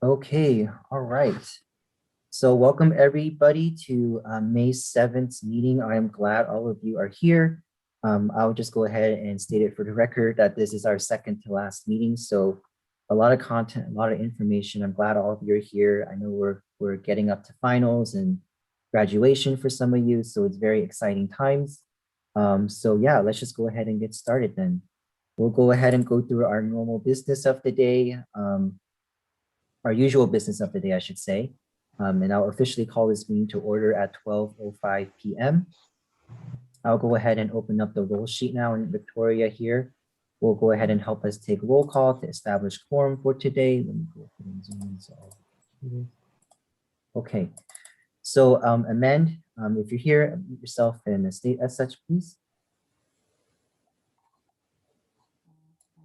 Okay, all right. So welcome everybody to May 7th meeting. I am glad all of you are here. I'll just go ahead and state it for the record that this is our second to last meeting. So a lot of content, a lot of information. I'm glad all of you are here. I know we're getting up to finals and graduation for some of you. So it's very exciting times. So yeah, let's just go ahead and get started then. We'll go ahead and go through our normal business of the day. Our usual business of the day, I should say. And I'll officially call this meeting to order at 12:05 p.m. I'll go ahead and open up the roll sheet now, and Victoria here will go ahead and help us take roll call to establish quorum for today. Let me go ahead and zoom in so okay, so Amend, if you're here, unmute yourself and state as such, please.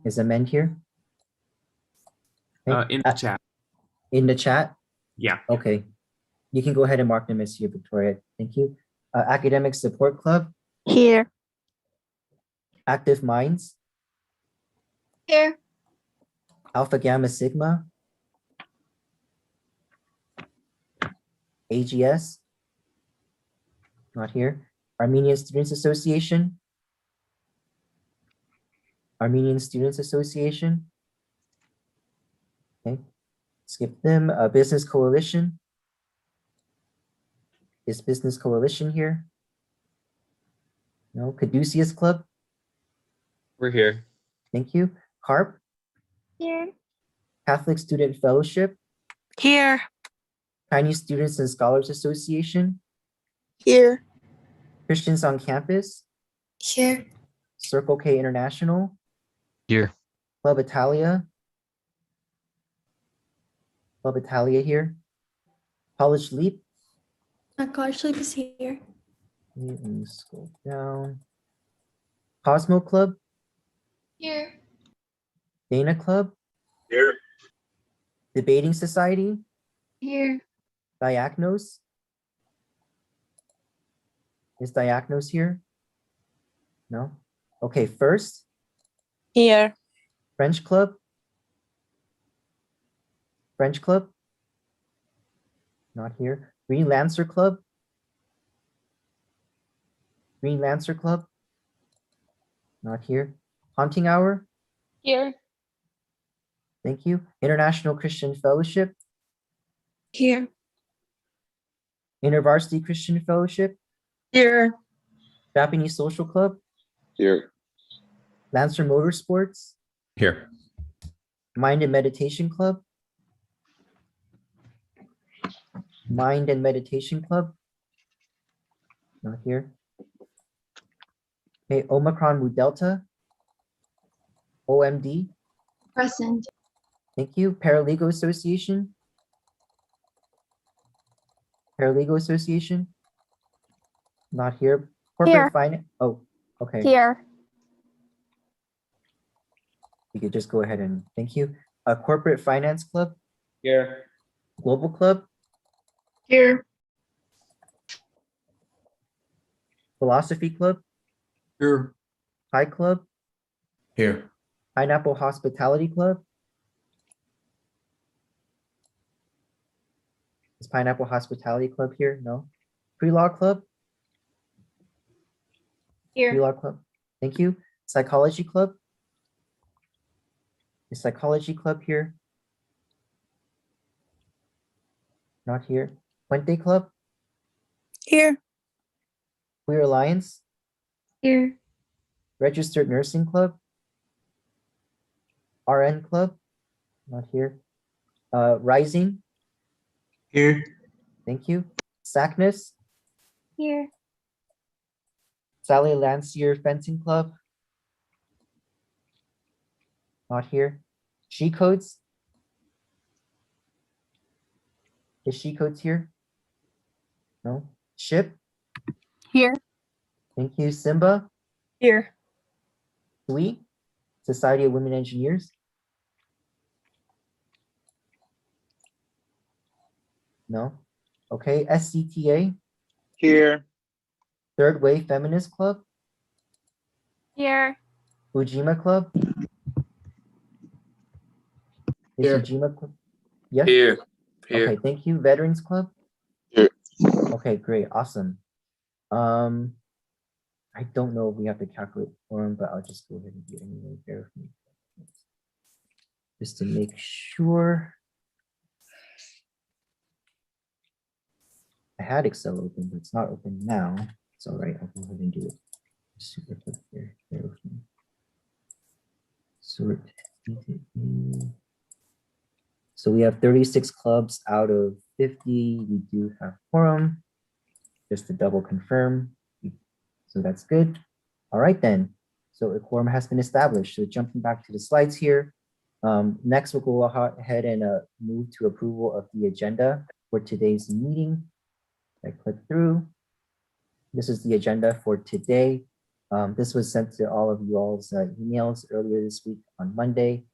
Is Amend here? Okay. In the chat. In the chat? Yeah. Okay. You can go ahead and mark them as here, Victoria. Thank you. Academic Support Club. Here. Active Minds. Here. Alpha Gamma Sigma. AGS. Not here. Armenian Students Association. Armenian Students Association. Okay. Skip them. Business Coalition. Is Business Coalition here? No. Caduceus Club. We're here. Thank you. CARP. Here. Catholic Student Fellowship. Here. Chinese Students and Scholars Association. Here. Christians on Campus. Here. Circle K International. Here. Club Italia. Club Italia here. College Leap. College Leap is here. Let me scroll down. Cosmo Club. Here. Dana Club. Here. Debating Society. Here. Diagnos. Is Diagnos here? No? Okay, First. Here. French Club. French Club. Not here. Green Lancer Club. Green Lancer Club. Not here. Haunting Hour. Here. Thank you. International Christian Fellowship. Here. InterVarsity Christian Fellowship. Here. Japanese Social Club. Here. Lancer Motorsports. Here. Mind and Meditation Club. Mind and Meditation Club. Not here. Okay, Omicron Mu Delta. OMD. Present. Thank you. Paralegal Association. Paralegal Association. Not here. Here. Corporate Finance. Oh, okay. Here. You could just go ahead and thank you. Corporate Finance Club. Here. Global Club. Here. Philosophy Club. Here. High Club. Here. Pineapple Hospitality Club. Is Pineapple Hospitality Club here? No. Pre-Law Club. Here. Pre-Law Club. Thank you. Psychology Club. Is Psychology Club here? Not here. Puente Club. Here. Queer Alliance. Here. Registered Nursing Club. RN Club. Not here. Rising. Here. Thank you. SACNUS. Here. Sally Lancier Fencing Club. Not here. She Codes. Is She Codes here? No. SHIP. Here. Thank you. Simba. Here. SWE. Society of Women Engineers. No. Okay. SCTA. Here. Third Wave Feminist Club. Here. Ujima Club. Is Here. Ujima Club? Yes? Here. Okay, thank you. Veterans Club? Here. Okay, great, awesome. I don't know if we have to calculate quorum, but I'll just go ahead and do it anyway. Bear with me. Just to make sure. I had Excel open, but it's not open now. It's all right, I'll go ahead and do it super quick here. Bear with me. Sort. So we have 36 clubs out of 50. We do have quorum. Just to double confirm. So that's good. All right then. So a quorum has been established. So jumping back to the slides here. Next, we'll go ahead and move to approval of the agenda for today's meeting. I click through. This is the agenda for today. This was sent to all of you all's emails earlier this week on Monday.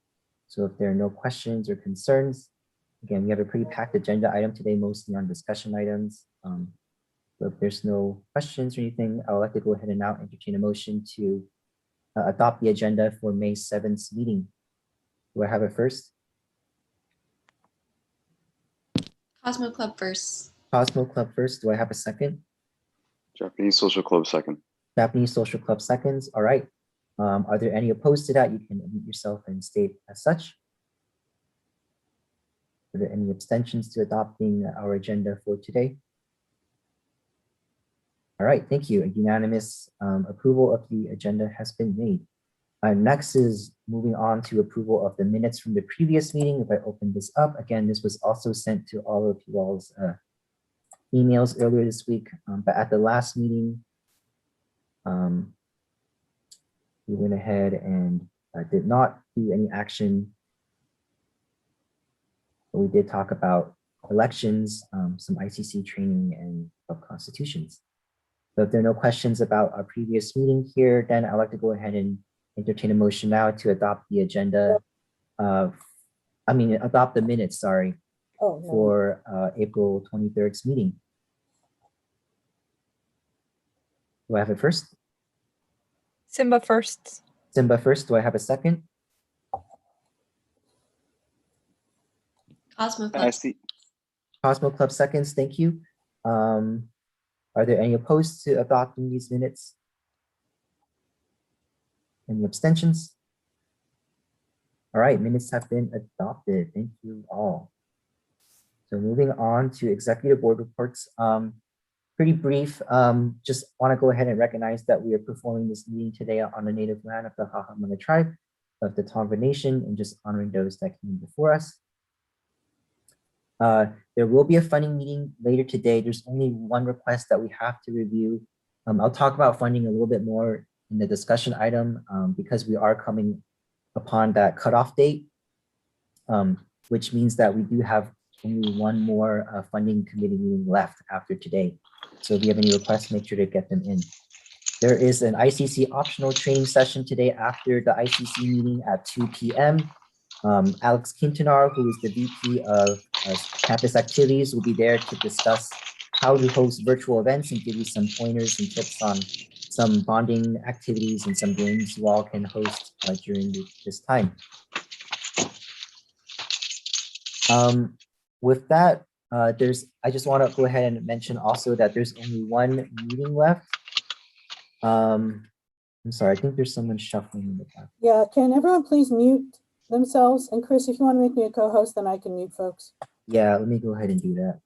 So if there are no questions or concerns, again, we have a pretty packed agenda item today, mostly on discussion items. So if there's no questions or anything, I would like to go ahead and now entertain a motion to adopt the agenda for May 7th meeting. Do I have it first? Cosmo Club first. Cosmo Club first. Do I have a second? Japanese Social Club second. Japanese Social Club seconds. All right. Are there any opposed to that? You can unmute yourself and state as such. Are there any abstentions to adopting our agenda for today? All right, thank you. A unanimous approval of the agenda has been made. Next is moving on to approval of the minutes from the previous meeting. If I open this up, again, this was also sent to all of you all's emails earlier this week, but at the last meeting, we went ahead and did not do any action. But we did talk about elections, some ICC training and of constitutions. So if there are no questions about our previous meeting here, then I'd like to go ahead and entertain a motion now to adopt the agenda adopt the minutes, sorry, for April 23rd's meeting. Do I have it first? Simba first. Simba first. Do I have a second? Cosmo And Club. I see. Cosmo Club seconds. Thank you. Are there any opposed to adopting these minutes? Any abstentions? All right, minutes have been adopted. Thank you all. So moving on to executive board reports. Pretty brief. Just want to go ahead and recognize that we are performing this meeting today on the native land of the Hahamana tribe of the Tonga Nation and just honoring those that came before us. There will be a funding meeting later today. There's only one request that we have to review. I'll talk about funding a little bit more in the discussion item because we are coming upon that cutoff date, which means that we do have only one more funding committee meeting left after today. So if you have any requests, make sure to get them in. There is an ICC optional training session today after the ICC meeting at 2 p.m. Alex Quintanar, who is the VP of campus activities, will be there to discuss how to host virtual events and give you some pointers and tips on some bonding activities and some games you all can host during this time. With that, I just want to go ahead and mention also that there's only one meeting left. I'm sorry, I think there's someone shuffling in the back. Yeah, can everyone please mute themselves? And Chris, if you want to make me a co-host, then I can mute folks. Yeah, let me go ahead and do that.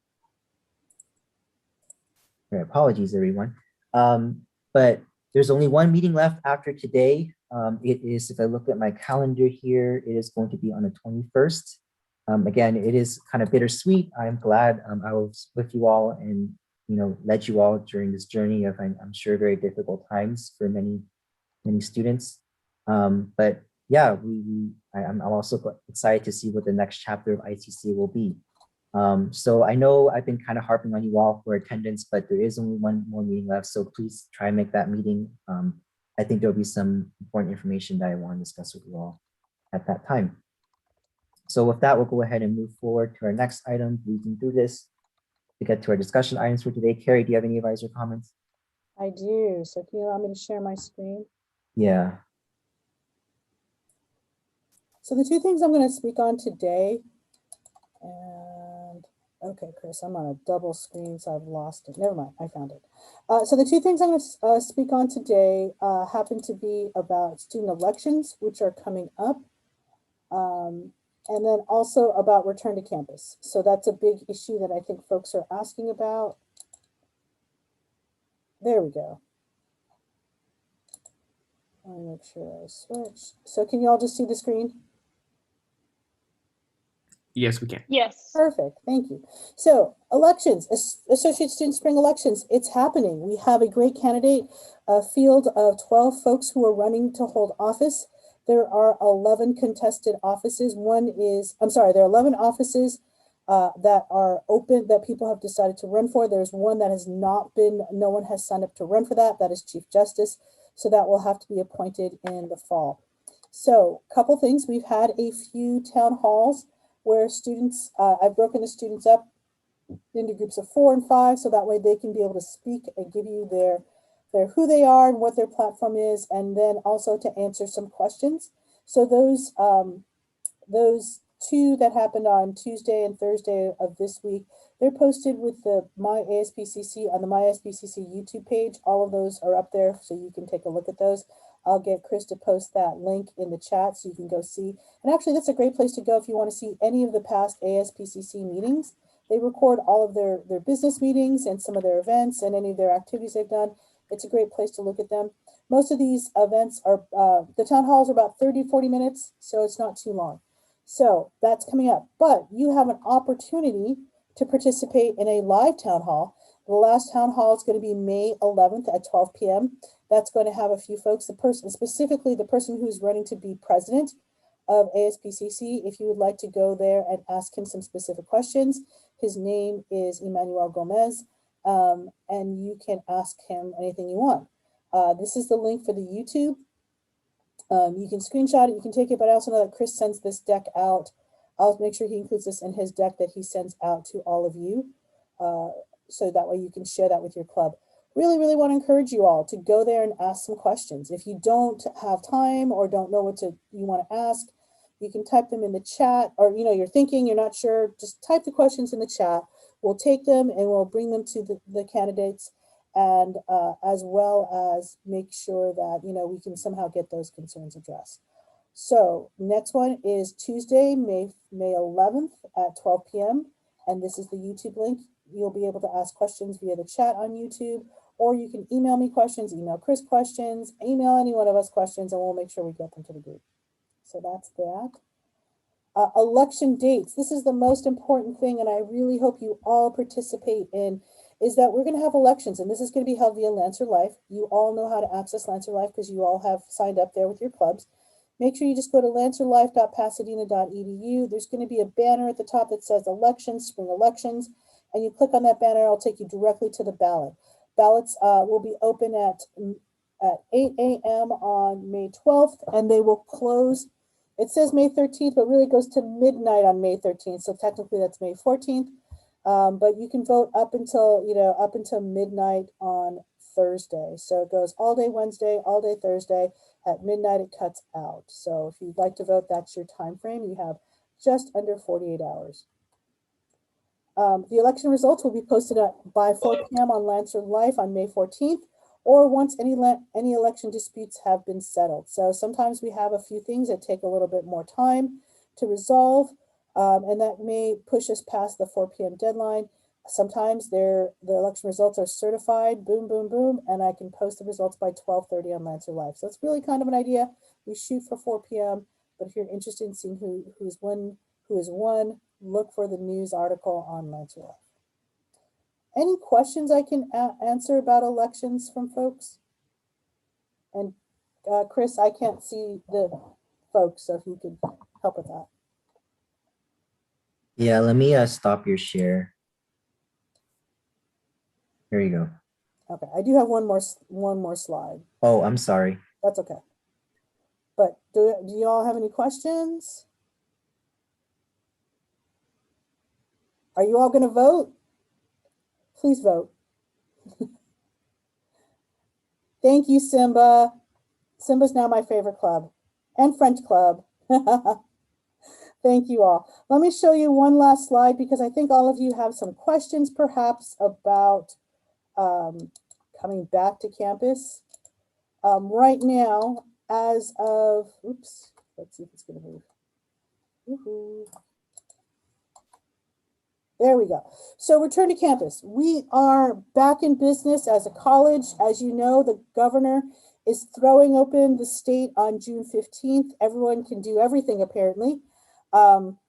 All right, apologies, everyone. But there's only one meeting left after today. It is, if I look at my calendar here, it is going to be on the 21st. Again, it is kind of bittersweet. I'm glad I was with you all and led you all during this journey of I'm sure very difficult times for many students. But yeah, I'm also excited to see what the next chapter of ICC will be. So I know I've been kind of harping on you all for attendance, but there is only one more meeting left. So please try and make that meeting. I think there'll be some important information that I want to discuss with you all at that time. So with that, we'll go ahead and move forward to our next item. We can do this to get to our discussion items for today. Carrie, do you have any advice or comments? I do. So can you allow me to share my screen? Yeah. So the two things I'm going to speak on today, and Okay, Chris, I'm on a double screen, so I've lost it. Never mind, I found it. So the two things I'm going to speak on today happen to be about student elections, which are coming up, and then also about return to campus. So that's a big issue that I think folks are asking about. There we go. Let me make sure I switch. So can you all just see the screen? Yes, we can. Yes. Perfect, thank you. So elections, Associate Student Spring Elections, it's happening. We have a great candidate, a field of 12 folks who are running to hold office. There are 11 contested offices. There are 11 offices that are open, that people have decided to run for. There's one that has not been, no one has signed up to run for that. That is Chief Justice. So that will have to be appointed in the fall. So a couple things, we've had a few town halls where students, I've broken the students up into groups of 4 and 5, so that way they can be able to speak and give you their who they are and what their platform is, and then also to answer some questions. So those two that happened on Tuesday and Thursday of this week, they're posted with the My ASPCC on the My ASPCC YouTube page. All of those are up there, so you can take a look at those. I'll get Chris to post that link in the chat so you can go see. And actually, that's a great place to go if you want to see any of the past ASPCC meetings. They record all of their business meetings and some of their events and any of their activities they've done. It's a great place to look at them. Most of these events are, the town halls are about 30-40 minutes, so it's not too long. So that's coming up, but you have an opportunity to participate in a live town hall. The last town hall is going to be May 11th at 12 p.m. That's going to have a few folks, specifically the person who's running to be president of ASPCC. If you would like to go there and ask him some specific questions, his name is Emmanuel Gomez, and you can ask him anything you want. This is the link for the YouTube. You can screenshot it, you can take it, but I also know that Chris sends this deck out. I'll make sure he includes this in his deck that he sends out to all of you. So that way you can share that with your club. Really, really want to encourage you all to go there and ask some questions. If you don't have time or don't know what you want to ask, you can type them in the chat, or you're thinking, you're not sure, just type the questions in the chat. We'll take them and we'll bring them to the candidates, and as well as make sure that we can somehow get those concerns addressed. So next one is Tuesday, May 11th at 12 p.m. and this is the YouTube link. You'll be able to ask questions via the chat on YouTube, or you can email me questions, email Chris questions, email any one of us questions, and we'll make sure we get them to the group. So that's that. Election dates. This is the most important thing, and I really hope you all participate in, is that we're going to have elections, and this is going to be held via Lancer Life. You all know how to access Lancer Life because you all have signed up there with your clubs. Make sure you just go to lancerlife.pasadena.edu. There's going to be a banner at the top that says elections, spring elections, and you click on that banner, it'll take you directly to the ballot. Ballots will be open at 8 a.m. on May 12th, and they will close. It says May 13th, but really goes to midnight on May 13th. So technically that's May 14th. But you can vote up until midnight on Thursday. So it goes all day Wednesday, all day Thursday. At midnight, it cuts out. So if you'd like to vote, that's your time frame. You have just under 48 hours. The election results will be posted by 4 p.m. on Lancer Life on May 14th, or once any election disputes have been settled. So sometimes we have a few things that take a little bit more time to resolve, and that may push us past the 4 p.m. deadline. Sometimes the election results are certified, boom, boom, boom, and I can post the results by 12:30 on Lancer Live. So it's really kind of an idea. We shoot for 4 p.m., but if you're interested in seeing who has won, look for the news article on Lancer Live. Any questions I can answer about elections from folks? And Chris, I can't see the folks, so if you could help with that. Yeah, let me stop your share. Here you go. Okay, I do have one more slide. Oh, I'm sorry. That's okay. But do you all have any questions? Are you all going to vote? Please vote. Thank you, Simba. Simba's now my favorite club, and French club. Thank you all. Let me show you one last slide because I think all of you have some questions perhaps about coming back to campus. Right now, as of, oops, let's see if it's going to move. Woohoo. There we go. So return to campus. We are back in business as a college. As you know, the governor is throwing open the state on June 15th. Everyone can do everything apparently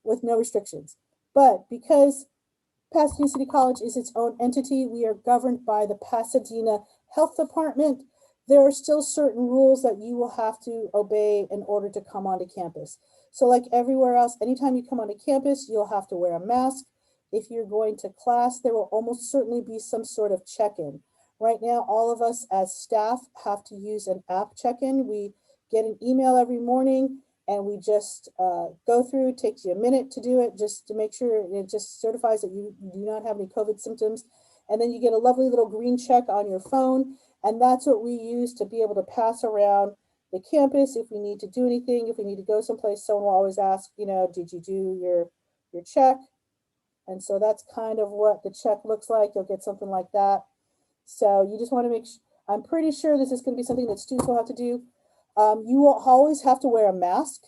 with no restrictions. But because Pasadena City College is its own entity, we are governed by the Pasadena Health Department. There are still certain rules that you will have to obey in order to come onto campus. So like everywhere else, anytime you come onto campus, you'll have to wear a mask. If you're going to class, there will almost certainly be some sort of check-in. Right now, all of us as staff have to use an app check-in. We get an email every morning and we just go through. It takes you a minute to do it just to make sure it just certifies that you do not have any COVID symptoms. And then you get a lovely little green check on your phone. And that's what we use to be able to pass around the campus. If we need to do anything, if we need to go someplace, someone will always ask, you know, did you do your check? And so that's kind of what the check looks like. You'll get something like that. So you just want to make sure, I'm pretty sure this is going to be something that students will have to do. You will always have to wear a mask.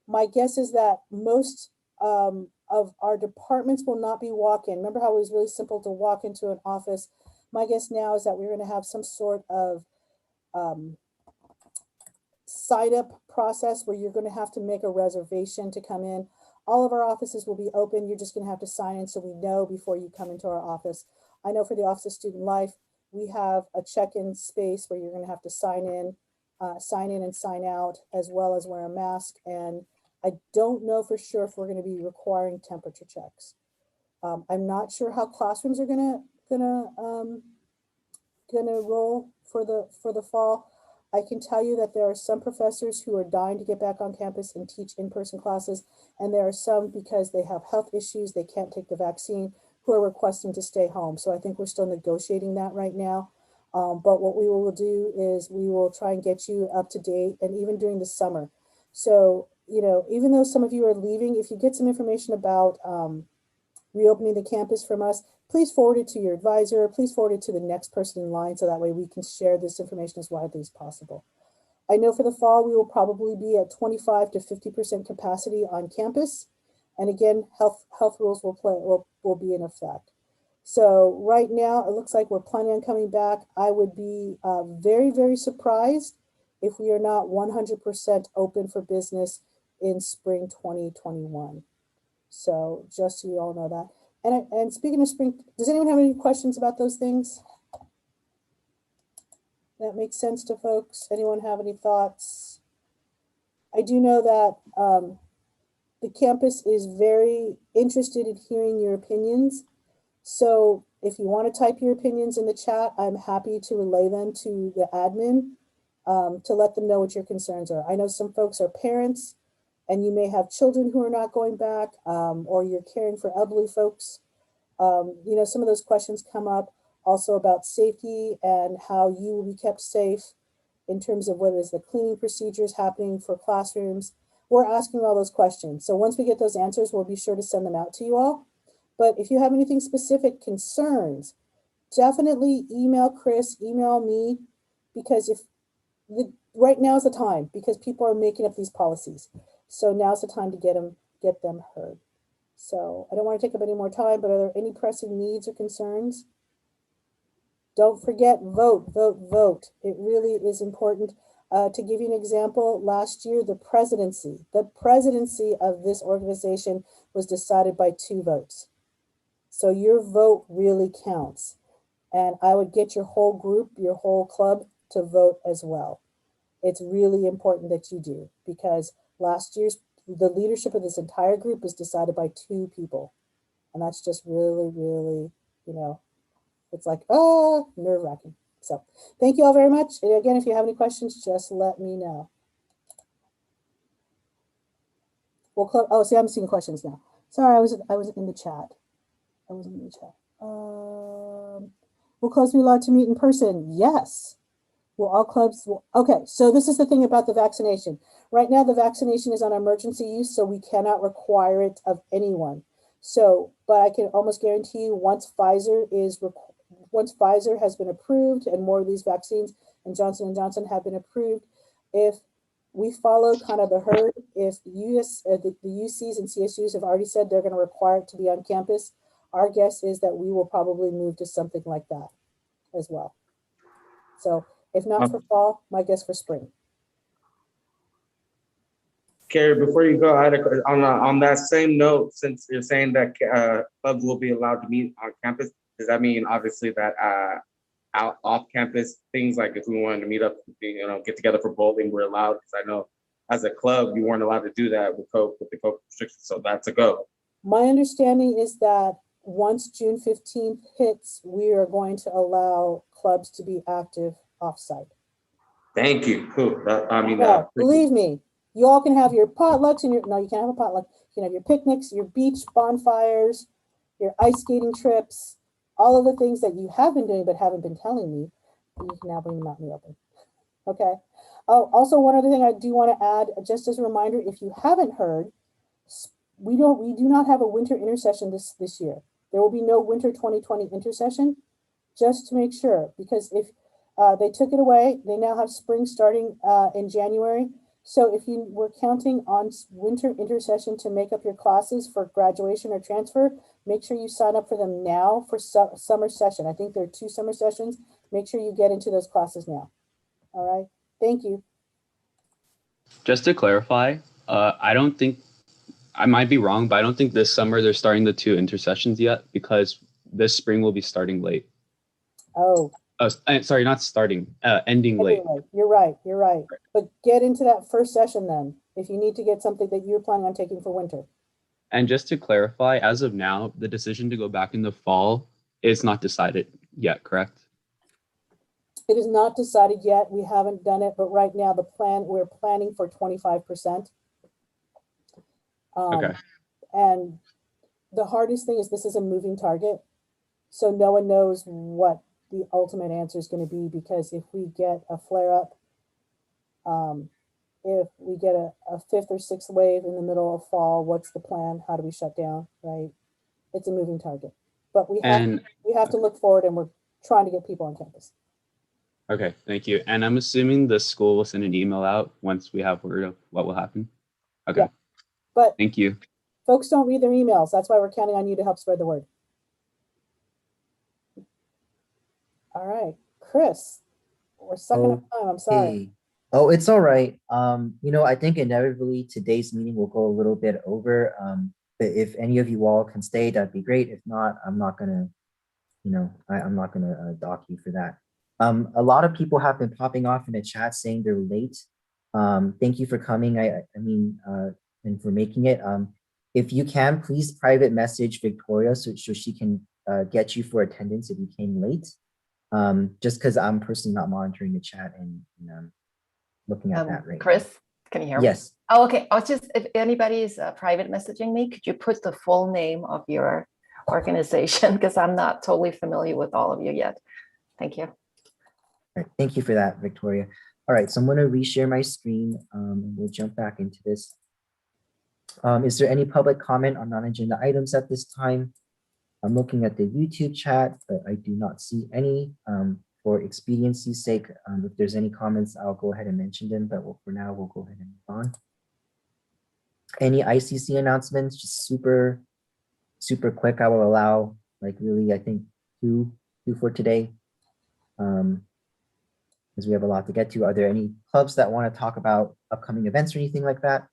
My guess is that most of our departments will not be walk-in. Remember how it was really simple to walk into an office? My guess now is that we're going to have some sort of sign-up process where you're going to have to make a reservation to come in. All of our offices will be open. You're just going to have to sign in so we know before you come into our office. I know for the Office of Student Life, we have a check-in space where you're going to have to sign in and sign out, as well as wear a mask. And I don't know for sure if we're going to be requiring temperature checks. I'm not sure how classrooms are gonna roll for the fall. I can tell you that there are some professors who are dying to get back on campus and teach in-person classes, and there are some, because they have health issues, they can't take the vaccine, who are requesting to stay home. So I think we're still negotiating that right now. But what we will do is we will try and get you up to date, and even during the summer. So, you know, even though some of you are leaving, if you get some information about reopening the campus from us, please forward it to your advisor, please forward it to the next person in line, so that way we can share this information as widely as possible. I know for the fall, we will probably be at 25 to 50% capacity on campus. And again, health rules will be in effect. So right now, it looks like we're planning on coming back. I would be very, very surprised if we are not 100% open for business in spring 2021. So just so you all know that. And speaking of spring, does anyone have any questions about those things? That makes sense to folks? Anyone have any thoughts? I do know that the campus is very interested in hearing your opinions. So if you want to type your opinions in the chat, I'm happy to relay them to the admin to let them know what your concerns are. I know some folks are parents, and you may have children who are not going back, or you're caring for elderly folks. You know, some of those questions come up also about safety and how you will be kept safe in terms of what is the cleaning procedures happening for classrooms. We're asking all those questions. So once we get those answers, we'll be sure to send them out to you all. But if you have anything specific concerns, definitely email Chris, email me, because right now is the time, because people are making up these policies. So now's the time to get them heard. So I don't want to take up any more time, but are there any pressing needs or concerns? Don't forget, vote, vote, vote. It really is important. To give you an example, last year, the presidency of this organization was decided by 2 votes. So your vote really counts. And I would get your whole group, your whole club to vote as well. It's really important that you do, because last year's, the leadership of this entire group was decided by 2 people. And that's just really, really, you know, it's like, oh, nerve-wracking. So thank you all very much. And again, if you have any questions, just let me know. We'll close. Oh, see, I'm seeing questions now. Sorry, I wasn't in the chat. I wasn't in the chat. Will clubs be allowed to meet in person? Yes. Will all clubs, okay, so this is the thing about the vaccination. Right now, the vaccination is on emergency use, so we cannot require it of anyone. So, but I can almost guarantee you, once Pfizer has been approved and more of these vaccines and Johnson & Johnson have been approved, if we follow kind of the herd, if the UCs and CSUs have already said they're going to require it to be on campus, our guess is that we will probably move to something like that as well. So if not for fall, my guess for spring. Carrie, before you go, I had on that same note, since you're saying that clubs will be allowed to meet on campus, does that mean obviously that out off campus things like if we wanted to meet up, get together for bowling, we're allowed? Because I know as a club you weren't allowed to do that with the COVID restrictions, so that's a go. My understanding is that once June 15th hits, we are going to allow clubs to be active offsite. Thank you. Cool. Believe me, you all can have your potlucks and no, you can't have a potluck. You can have your picnics, your beach bonfires, your ice skating trips, all of the things that you have been doing but haven't been telling me. You can now bring them out in the open. Okay. Oh, also one other thing I do want to add, just as a reminder, if you haven't heard, we do not have a winter intercession this year. There will be no winter 2020 intercession, just to make sure, because if they took it away, they now have spring starting in January. So if you were counting on winter intercession to make up your classes for graduation or transfer, make sure you sign up for them now for summer session. I think there are 2 summer sessions. Make sure you get into those classes now. All right. Thank you. Just to clarify, I don't think, I might be wrong, but I don't think this summer they're starting the 2 intercessions yet because this spring will be starting late. Oh. Sorry, not starting, ending late. You're right. But get into that first session then, if you need to get something that you're planning on taking for winter. And just to clarify, as of now, the decision to go back in the fall is not decided yet, correct? It is not decided yet. We haven't done it, but right now we're planning for 25%. Okay. And the hardest thing is this is a moving target. So no one knows what the ultimate answer is going to be, because if we get a flare up, if we get a 5th or 6th wave in the middle of fall, what's the plan? How do we shut down, right? It's a moving target, but we have to look forward, and we're trying to get people on campus. Okay, thank you. And I'm assuming the school will send an email out once we have word of what will happen. Okay. Yeah. But thank you. Folks don't read their emails. That's why we're counting on you to help spread the word. All right, Chris, we're sucking up time. I'm sorry. Okay. Oh, it's all right. I think inevitably today's meeting will go a little bit over. But if any of you all can stay, that'd be great. If not, I'm not gonna, I'm not gonna dock you for that. A lot of people have been popping off in the chat saying they're late. Thank you for coming. And for making it. If you can, please private message Victoria so she can get you for attendance if you came late. Just because I'm personally not monitoring the chat and looking at that right Chris, now. Can you hear me? Yes. Oh, okay. I was just, if anybody is private messaging me, could you put the full name of your organization? Because I'm not totally familiar with all of you yet. Thank you. All right. Thank you for that, Victoria. All right, so I'm going to reshare my screen. We'll jump back into this. Is there any public comment on non-agenda items at this time? I'm looking at the YouTube chat, but I do not see any. For expediency's sake, if there's any comments, I'll go ahead and mention them, but for now, we'll go ahead and move on. Any ICC announcements, just super quick. I will allow, really, I think two for today, because we have a lot to get to. Are there any clubs that want to talk about upcoming events or anything like that?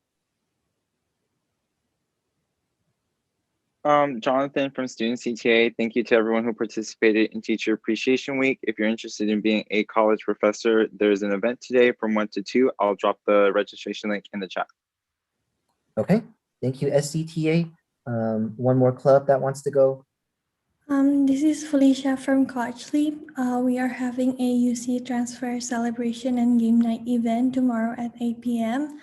Jonathan from Student CTA. Thank you to everyone who participated in Teacher Appreciation Week. If you're interested in being a college professor, there's an event today from 1 to 2. I'll drop the registration link in the chat. Okay, thank you, SCTA. One more club that wants to go. This is Felicia from College Leap. We are having a UC transfer celebration and game night event tomorrow at 8 p.m.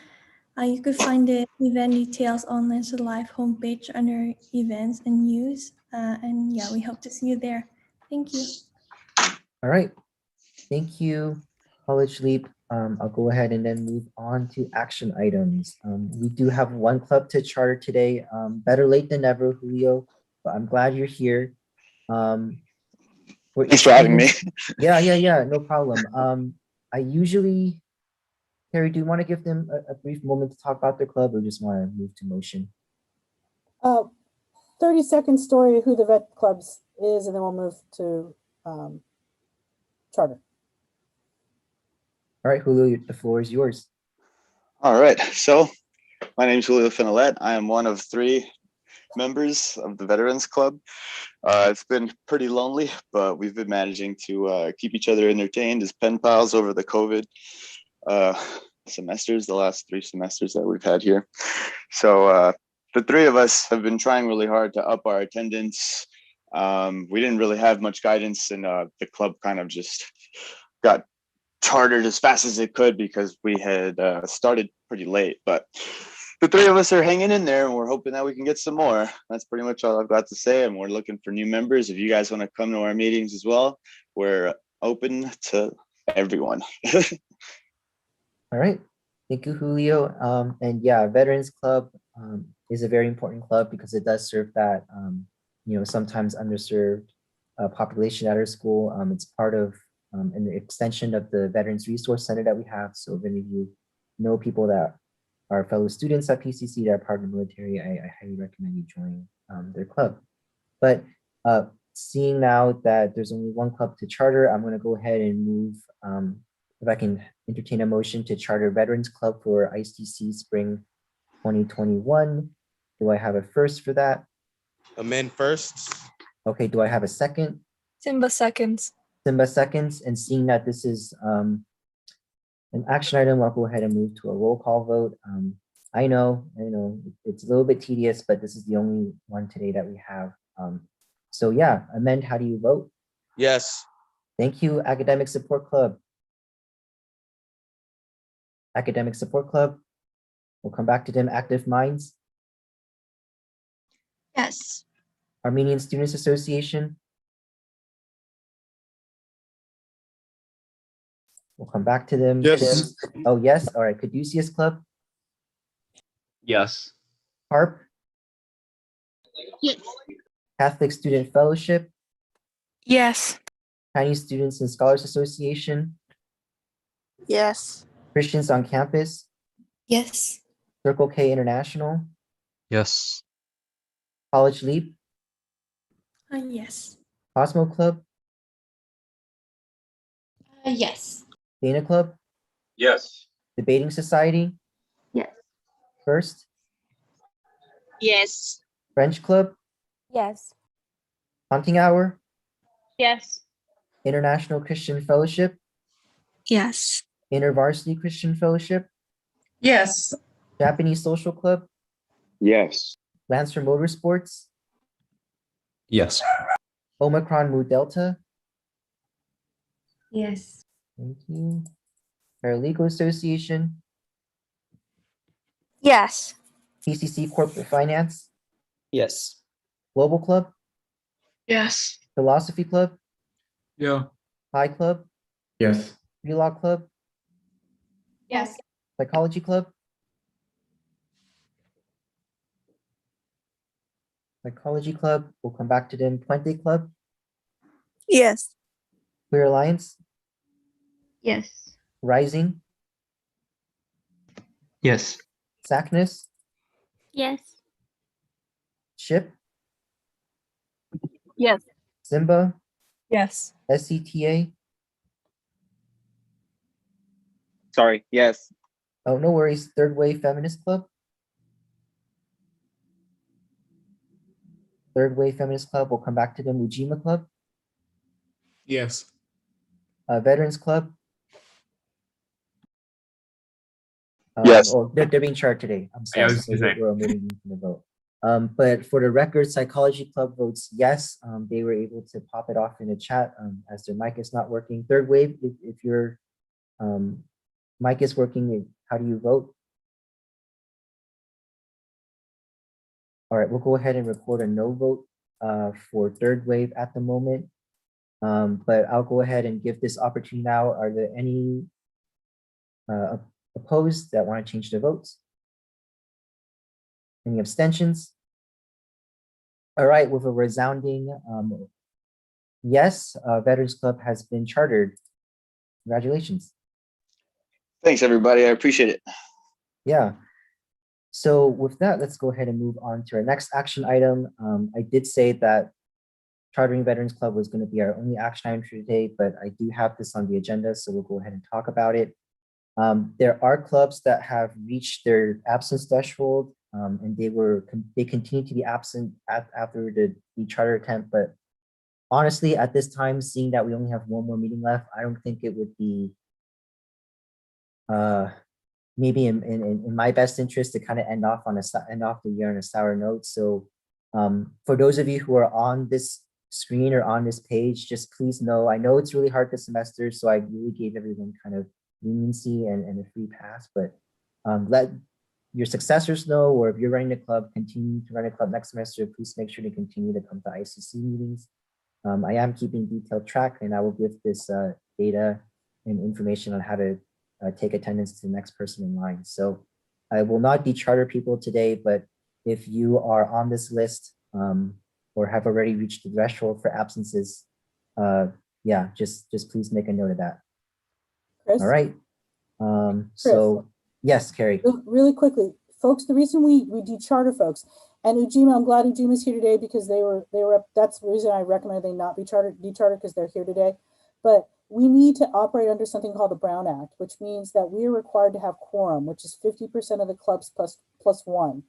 You could find the event details on the live homepage under events and news. And yeah, we hope to see you there. Thank you. All right. Thank you, College Leap, I'll go ahead and then move on to action items. We do have one club to charter today. Better late than never, Julio, but I'm glad you're here. Thanks for having me. Yeah, no problem. I usually, Terry, do you want to give them a brief moment to talk about their club or just want to move to motion? 30-second story of who the vet clubs is, and then we'll move to charter. All right, Julio, the floor is yours. All right. So my name is Julio Finolette. I am one of 3 members of the Veterans Club. It's been pretty lonely, but we've been managing to keep each other entertained as pen pals over the COVID semesters, the last 3 semesters that we've had here. So the 3 of us have been trying really hard to up our attendance. We didn't really have much guidance, and the club kind of just got chartered as fast as it could because we had started pretty late. But the 3 of us are hanging in there, and we're hoping that we can get some more. That's pretty much all I've got to say, and we're looking for new members. If you guys want to come to our meetings as well, we're open to everyone. All right. Thank you, Julio. And yeah, Veterans Club is a very important club because it does serve that, sometimes underserved population at our school. It's part of an extension of the Veterans Resource Center that we have. So if any of you know people that are fellow students at PCC that are part of the military, I highly recommend you join their club. But seeing now that there's only one club to charter, I'm going to go ahead and move, if I can entertain a motion to charter Veterans Club for ICC Spring 2021. Do I have a first for that? Amend first. Okay, do I have a second? Simba seconds. Simba seconds, and seeing that this is an action item, I'll go ahead and move to a roll call vote. I know it's a little bit tedious, but this is the only one today that we have. So yeah, Amend, how do you vote? Yes. Thank you. Academic Support Club. Academic Support Club. We'll come back to them. Active Minds. Yes. Armenian Students Association. We'll come back to them. Yes. Oh, yes. All right. Caduceus Club. Yes. HARP. Yes. Catholic Student Fellowship. Yes. Chinese Students and Scholars Association. Yes. Christians on Campus. Yes. Circle K International. Yes. College Leap. Yes. Cosmo Club. Yes. Dana Club. Yes. Debating Society. Yes. First. Yes. French Club. Yes. Hunting Hour. Yes. International Christian Fellowship. Yes. InterVarsity Christian Fellowship. Yes. Japanese Social Club. Yes. Lancer Motorsports. Yes. Omicron Mu Delta. Yes. Thank you. Paralegal Association. Yes. PCC Corporate Finance. Yes. Global Club. Yes. Philosophy Club. Yeah. High Club. Yes. Pre-Law Club. Yes. Psychology Club. Psychology Club. We'll come back to them. Puente Club. Yes. Queer Alliance. Yes. Rising. Yes. Sackness. Yes. Ship. Yes. Simba. Yes. SCTA. Sorry. Yes. Oh, no worries. Third Wave Feminist Club. Third Wave Feminist Club. We'll come back to them. Ujima Club. Yes. Veterans Club. Yes. Oh, they're being charged today. I'm sorry. So we're omitting them from the vote. But for the record, Psychology Club votes yes. They were able to pop it off in the chat as their mic is not working. Third Wave, if your mic is working, how do you vote? All right, we'll go ahead and record a no vote for Third Wave at the moment. But I'll go ahead and give this opportunity now. Are there any opposed that want to change their votes? Any abstentions? All right, with a resounding yes, Veterans Club has been chartered. Congratulations. Thanks, everybody. I appreciate it. Yeah. So with that, let's go ahead and move on to our next action item. I did say that chartering Veterans Club was going to be our only action item for today, but I do have this on the agenda, so we'll go ahead and talk about it. There are clubs that have reached their absence threshold, and they continue to be absent after the charter attempt. But honestly, at this time, seeing that we only have one more meeting left, I don't think it would be maybe in my best interest to kind of end off the year on a sour note. So for those of you who are on this screen or on this page, just please know, I know it's really hard this semester, so I really gave everyone kind of leniency and a free pass, but let your successors know, or if you're running a club, continue to run a club next semester, please make sure to continue to come to ICC meetings. I am keeping detailed track, and I will give this data and information on how to take attendance to the next person in line. So I will not decharter people today, but if you are on this list or have already reached the threshold for absences, yeah, just please make a note of that. Chris? All right. So yes, Carrie. Really quickly, folks, the reason we decharter folks, and Ujima, I'm glad Ujima's here today because they were up. That's the reason I recommend they not be dechartered because they're here today. But we need to operate under something called the Brown Act, which means that we are required to have quorum, which is 50% of the clubs plus one.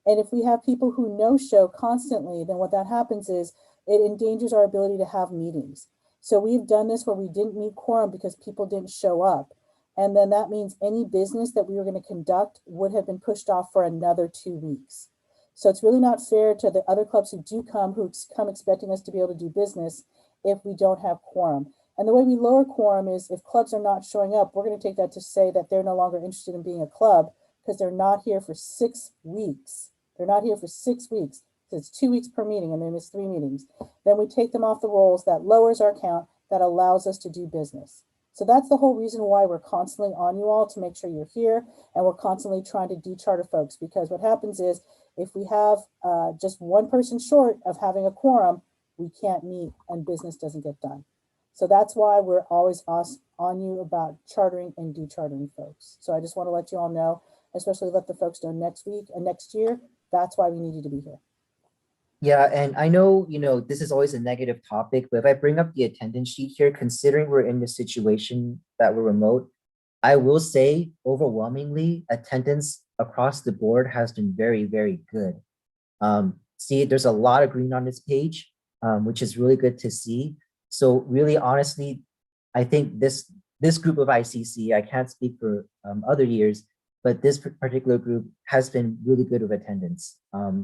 And if we have people who no-show constantly, then what that happens is it endangers our ability to have meetings. So we've done this where we didn't meet quorum because people didn't show up. And then that means any business that we were going to conduct would have been pushed off for another 2 weeks. So it's really not fair to the other clubs who come expecting us to be able to do business if we don't have quorum. And the way we lower quorum is if clubs are not showing up, we're going to take that to say that they're no longer interested in being a club because they're not here for 6 weeks. They're not here for 6 weeks. So it's 2 weeks per meeting and they miss 3 meetings. Then we take them off the rolls. That lowers our count. That allows us to do business. So that's the whole reason why we're constantly on you all to make sure you're here. And we're constantly trying to decharter folks, because what happens is if we have just one person short of having a quorum, we can't meet and business doesn't get done. So that's why we're always on you about chartering and dechartering folks. So I just want to let you all know, especially let the folks know next week and next year, that's why we need you to be here. Yeah, and I know, this is always a negative topic, but if I bring up the attendance sheet here, considering we're in the situation that we're remote, I will say overwhelmingly attendance across the board has been very, very good. See, there's a lot of green on this page, which is really good to see. So really, honestly, I think this group of ICC, I can't speak for other years, but this particular group has been really good with attendance.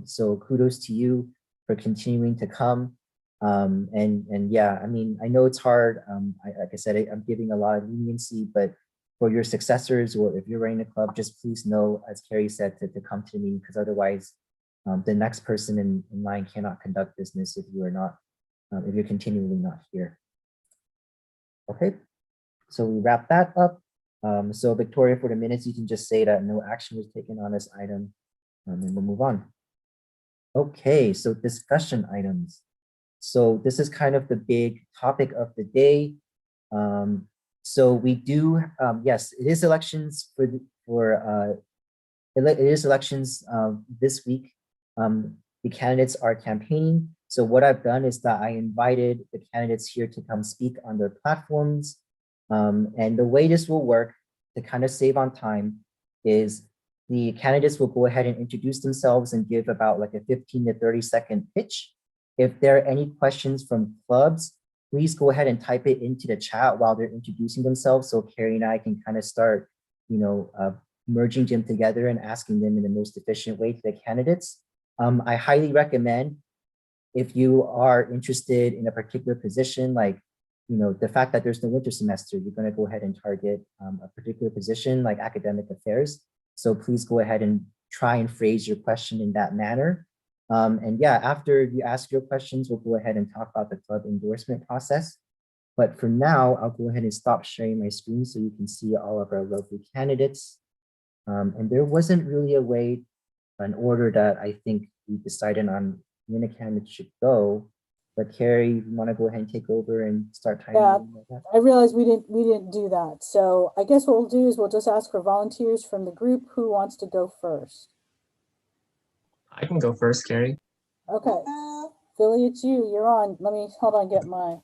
So kudos to you for continuing to come. And yeah, I mean, I know it's hard. Like I said, I'm giving a lot of leniency, but for your successors, or if you're running a club, just please know, as Carrie said, to come to the meeting, because otherwise the next person in line cannot conduct business if you are not, if you're continually not here. Okay, so we wrap that up. So Victoria, for the minutes, you can just say that no action was taken on this item, and we'll move on. Okay, so discussion items. So this is kind of the big topic of the day. So we do, yes, it is elections it is elections this week. The candidates are campaigning. So what I've done is that I invited the candidates here to come speak on their platforms. And the way this will work to kind of save on time is the candidates will go ahead and introduce themselves and give about like a 15 to 30-second pitch. If there are any questions from clubs, please go ahead and type it into the chat while they're introducing themselves, so Carrie and I can kind of start, merging them together and asking them in the most efficient way to the candidates. I highly recommend, if you are interested in a particular position, like, the fact that there's no winter semester, you're going to go ahead and target a particular position like academic affairs. So please go ahead and try and phrase your question in that manner. And yeah, after you ask your questions, we'll go ahead and talk about the club endorsement process. But for now, I'll go ahead and stop sharing my screen so you can see all of our lovely candidates. And there wasn't really a way, an order that I think we decided on when a candidate should go. But Carrie, you want to go ahead and take over and start typing? Yeah, like that? I realized we didn't do that. So I guess what we'll do is we'll just ask for volunteers from the group. Who wants to go first? I can go first, Carrie. Okay, Philly, it's you. You're on. Let me hold on, get my.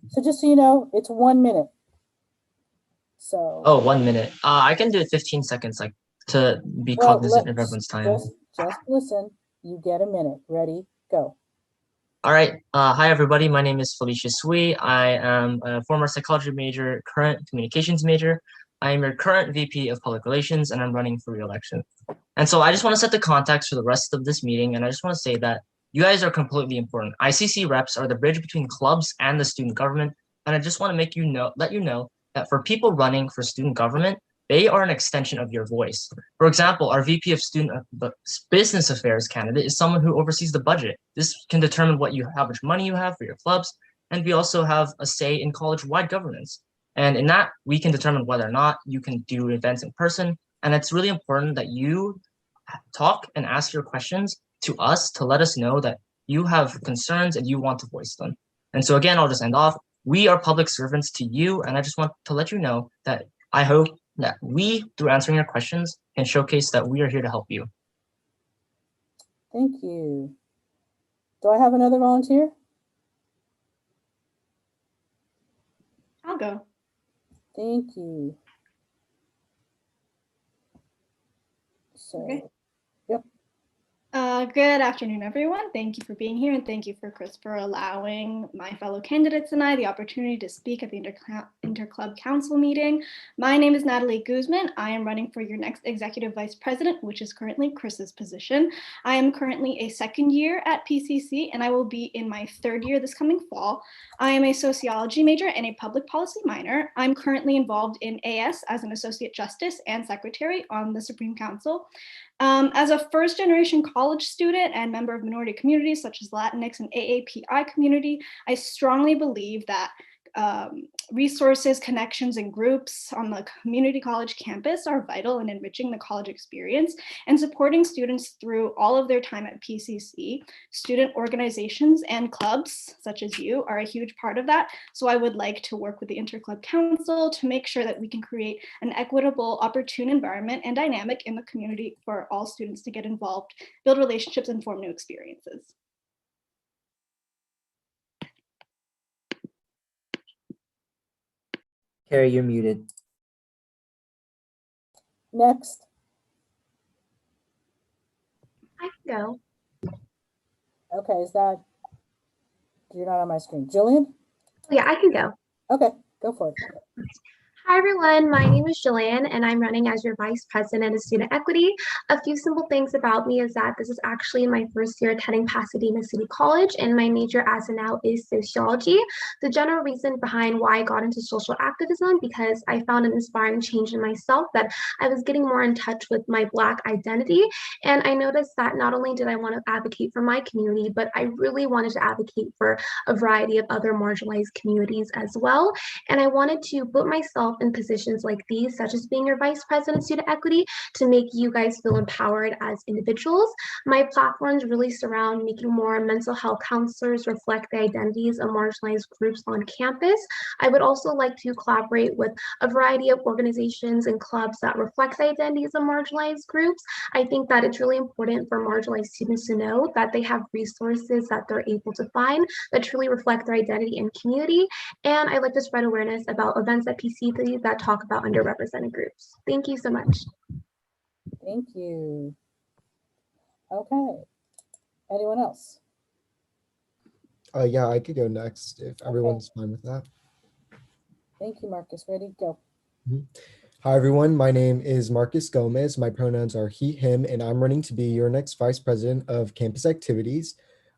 So just so you know, it's 1 minute. So. Oh, 1 minute. I can do it 15 seconds, like to be cognizant of everyone's time. Just listen. You get a minute. Ready? Go. All right. Hi, everybody. My name is Felicia Sui. I am a former psychology major, current communications major. I am your current VP of Public Relations, and I'm running for re-election. And so I just want to set the context for the rest of this meeting, and I just want to say that you guys are completely important. ICC reps are the bridge between clubs and the student government, and I just want to let you know that for people running for student government, they are an extension of your voice. For example, our VP of Student Business Affairs candidate is someone who oversees the budget. This can determine how much money you have for your clubs, and we also have a say in college-wide governance. And in that, we can determine whether or not you can do events in person. And it's really important that you talk and ask your questions to us to let us know that you have concerns and you want to voice them. And so again, I'll just end off. We are public servants to you, and I just want to let you know that I hope that we, through answering your questions, can showcase that we are here to help you. Thank you. Do I have another volunteer? I'll go. Thank you. So, Okay. Yep. Good afternoon, everyone. Thank you for being here, and thank you for Chris for allowing my fellow candidates and I the opportunity to speak at the Interclub Council meeting. My name is Natalie Guzman. I am running for your next Executive Vice President, which is currently Chris's position. I am currently a second year at PCC, and I will be in my third year this coming fall. I am a sociology major and a public policy minor. I'm currently involved in AS as an Associate Justice and Secretary on the Supreme Council. As a first-generation college student and member of minority communities such as Latinx and AAPI community, I strongly believe that resources, connections, and groups on the community college campus are vital in enriching the college experience and supporting students through all of their time at PCC. Student organizations and clubs, such as you, are a huge part of that. So I would like to work with the Interclub Council to make sure that we can create an equitable, opportune environment and dynamic in the community for all students to get involved, build relationships, and form new experiences. Carrie, you're muted. Next. I can go. Okay, is that, you're not on my screen. Jillian? Yeah, I can go. Okay, go for it. Hi, everyone. My name is Jillian, and I'm running as your Vice President of Student Equity. A few simple things about me is that this is actually my first year attending Pasadena City College, and my major as of now is sociology. The general reason behind why I got into social activism, because I found an inspiring change in myself that I was getting more in touch with my Black identity. And I noticed that not only did I want to advocate for my community, but I really wanted to advocate for a variety of other marginalized communities as well. And I wanted to put myself in positions like these, such as being your Vice President of Student Equity, to make you guys feel empowered as individuals. My platforms really surround making more mental health counselors reflect the identities of marginalized groups on campus. I would also like to collaborate with a variety of organizations and clubs that reflect the identities of marginalized groups. I think that it's really important for marginalized students to know that they have resources that they're able to find that truly reflect their identity and community. And I like to spread awareness about events at PCC that talk about underrepresented groups. Thank you so much. Thank you. Okay. Anyone else? Yeah, I could go next if everyone's fine with that. Thank you, Marcus. Ready? Go. Hi, everyone. My name is Marcus Gomez. My pronouns are he, him, and I'm running to be your next Vice President of Campus Activities.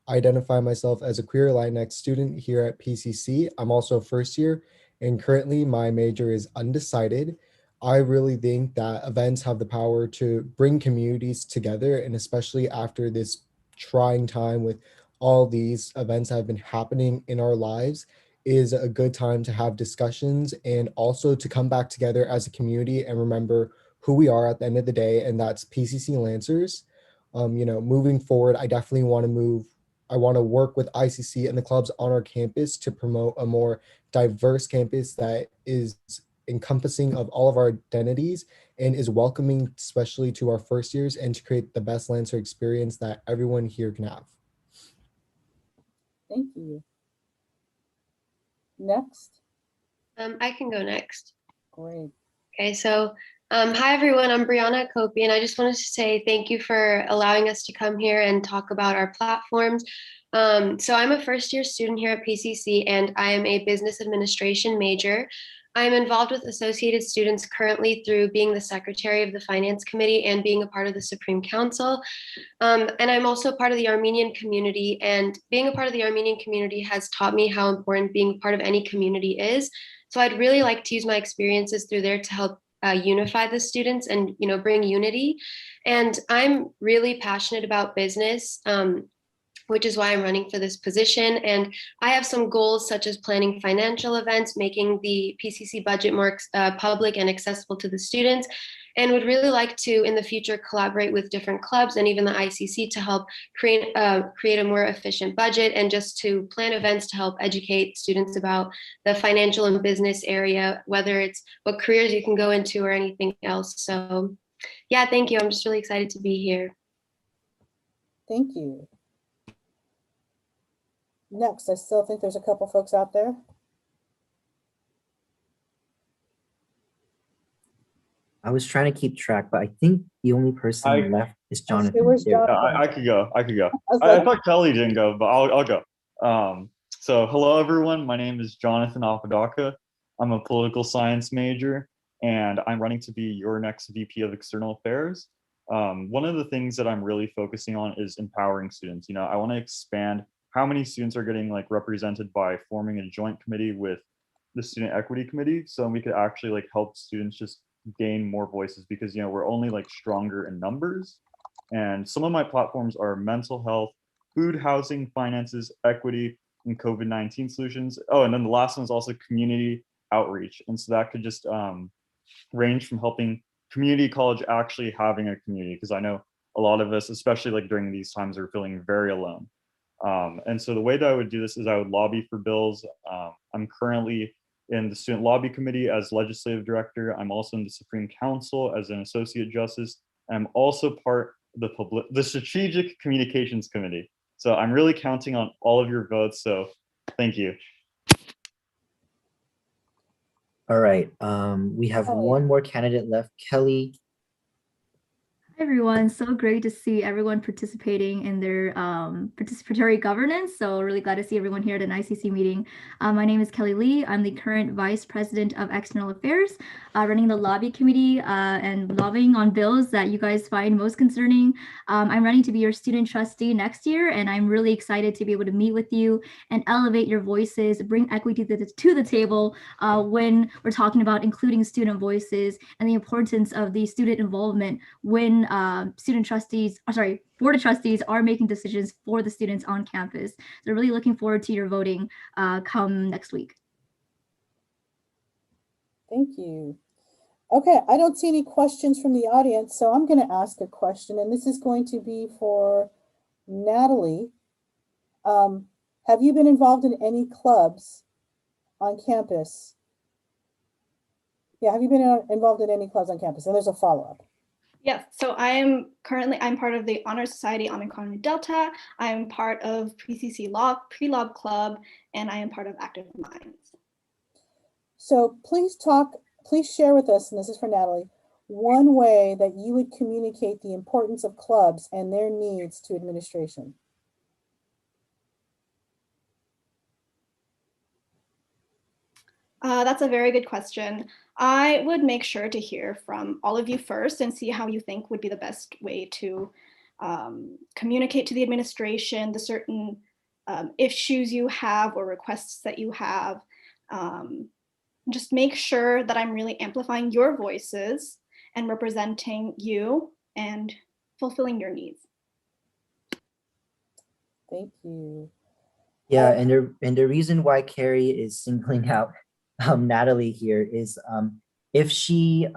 I identify myself as a queer Latinx student here at PCC. I'm also first year, and currently my major is undecided. I really think that events have the power to bring communities together, and especially after this trying time with all these events that have been happening in our lives, is a good time to have discussions and also to come back together as a community and remember who we are at the end of the day, and that's PCC Lancers. Moving forward, I definitely want to work with ICC and the clubs on our campus to promote a more diverse campus that is encompassing of all of our identities and is welcoming, especially to our first years, and to create the best Lancer experience that everyone here can have. Thank you. Next. I can go next. Great. Okay, so hi everyone, I'm Brianna Kopi, and I just wanted to say thank you for allowing us to come here and talk about our platforms. So I'm a first year student here at PCC, and I am a business administration major. I am involved with Associated Students currently through being the secretary of the Finance Committee and being a part of the Supreme Council. And I'm also part of the Armenian community, and being a part of the Armenian community has taught me how important being part of any community is. So I'd really like to use my experiences through there to help unify the students and bring unity. And I'm really passionate about business, which is why I'm running for this position. And I have some goals such as planning financial events, making the PCC budget more public and accessible to the students, and would really like to in the future collaborate with different clubs and even the ICC to help create a more efficient budget, and just to plan events to help educate students about the financial and business area, whether it's what careers you can go into or anything else. So yeah, thank you. I'm just really excited to be here. Thank you. Next, I still think there's a couple folks out there. I was trying to keep track, but I think the only person left is Jonathan. Where's There- Jonathan? I could go. Okay. I thought Kelly didn't go, but I'll go. So hello everyone. My name is Jonathan Apodaca. I'm a political science major, and I'm running to be your next VP of External Affairs. One of the things that I'm really focusing on is empowering students. I want to expand how many students are getting represented by forming a joint committee with the Student Equity Committee, so we could actually help students just gain more voices, because we're only stronger in numbers. And some of my platforms are mental health, food, housing, finances, equity, and COVID-19 solutions. Oh, and then the last one is also community outreach. And so that could just range from helping community college actually having a community, because I know a lot of us, especially during these times, are feeling very alone. And so the way that I would do this is I would lobby for bills. I'm currently in the Student Lobby Committee as legislative director. I'm also in the Supreme Council as an associate justice. I'm also part of the Strategic Communications Committee. So I'm really counting on all of your votes. So thank you. All right. We have one more candidate left, Kelly. Hi everyone, so great to see everyone participating in their participatory governance. So really glad to see everyone here at an ICC meeting. My name is Kelly Lee. I'm the current Vice President of External Affairs, running the lobby committee and lobbying on bills that you guys find most concerning. I'm running to be your student trustee next year, and I'm really excited to be able to meet with you and elevate your voices, bring equity to the table when we're talking about including student voices and the importance of the student involvement when board of trustees are making decisions for the students on campus. So really looking forward to your voting come next week. Thank you. Okay, I don't see any questions from the audience, so I'm going to ask a question, and this is going to be for Natalie. Have you been involved in any clubs on campus? Yeah, have you been involved in any clubs on campus? And there's a follow-up. Yes, so I'm part of the Honor Society Omicron Nu Delta. I'm part of PCC Pre-Lob Club, and I am part of Active Minds. So please share with us, and this is for Natalie, one way that you would communicate the importance of clubs and their needs to administration. That's a very good question. I would make sure to hear from all of you first and see how you think would be the best way to communicate to the administration the certain issues you have or requests that you have. Just make sure that I'm really amplifying your voices and representing you and fulfilling your needs. Thank you. Yeah, and the reason why Carrie is singling out Natalie here is if she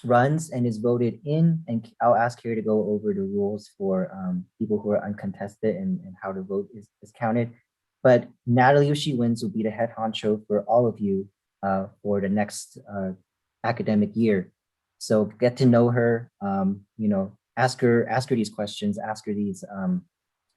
runs and is voted in, and I'll ask Carrie to go over the rules for people who are uncontested and how the vote is counted. But Natalie, if she wins, will be the head honcho for all of you for the next academic year. So get to know her, you know, ask her these questions, ask her these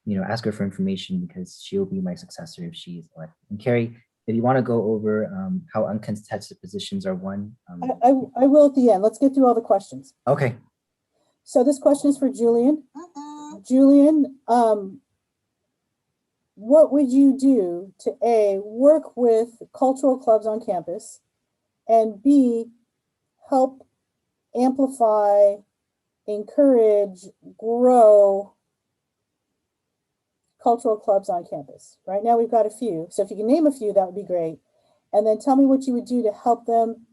you know, ask her for information because she'll be my successor if she is elected. And Carrie, if you want to go over how uncontested positions are won. I will at the end. Let's get through all the questions. Okay. So this question is for Julian. Julian, what would you do to A, work with cultural clubs on campus, and B, help amplify, encourage, grow cultural clubs on campus? Right now we've got a few. So if you can name a few, that would be great. And then tell me what you would do to help them,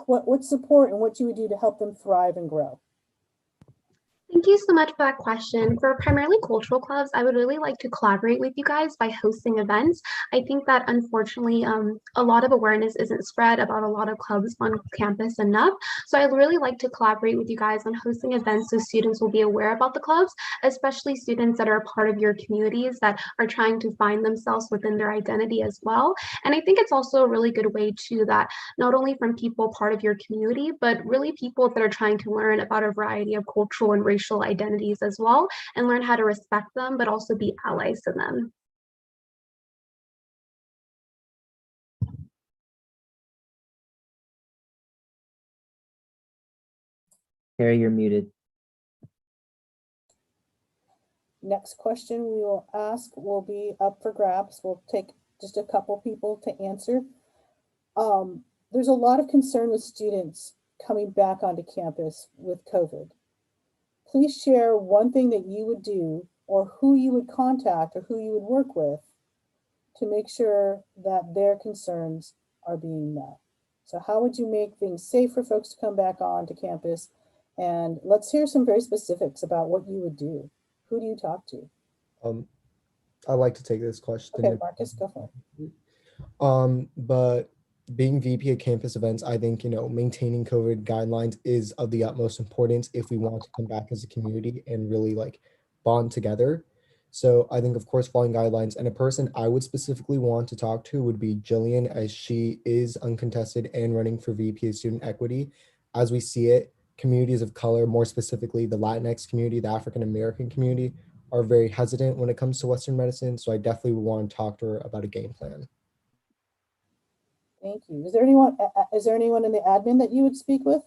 what support and what you would do to help them thrive and grow. Thank you so much for that question. For primarily cultural clubs, I would really like to collaborate with you guys by hosting events. I think that unfortunately, a lot of awareness isn't spread about a lot of clubs on campus enough. So I'd really like to collaborate with you guys on hosting events so students will be aware about the clubs, especially students that are a part of your communities that are trying to find themselves within their identity as well. And I think it's also a really good way too that not only from people part of your community, but really people that are trying to learn about a variety of cultural and racial identities as well, and learn how to respect them, but also be allies to them. Carrie, you're muted. Next question we will ask will be up for grabs. We'll take just a couple people to answer. There's a lot of concern with students coming back onto campus with COVID. Please share one thing that you would do or who you would contact or who you would work with to make sure that their concerns are being met. So how would you make things safe for folks to come back onto campus? And let's hear some very specifics about what you would do. Who do you talk to? I'd like to take this question. Okay, Marcus, go for it. But being VP of campus events, I think, you know, maintaining COVID guidelines is of the utmost importance if we want to come back as a community and really like bond together. So I think, of course, following guidelines, and a person I would specifically want to talk to would be Jillian, as she is uncontested and running for VP of student equity. As we see it, communities of color, more specifically the Latinx community, the African American community, are very hesitant when it comes to Western medicine. So I definitely would want to talk to her about a game plan. Thank you. Is there anyone in the admin that you would speak with?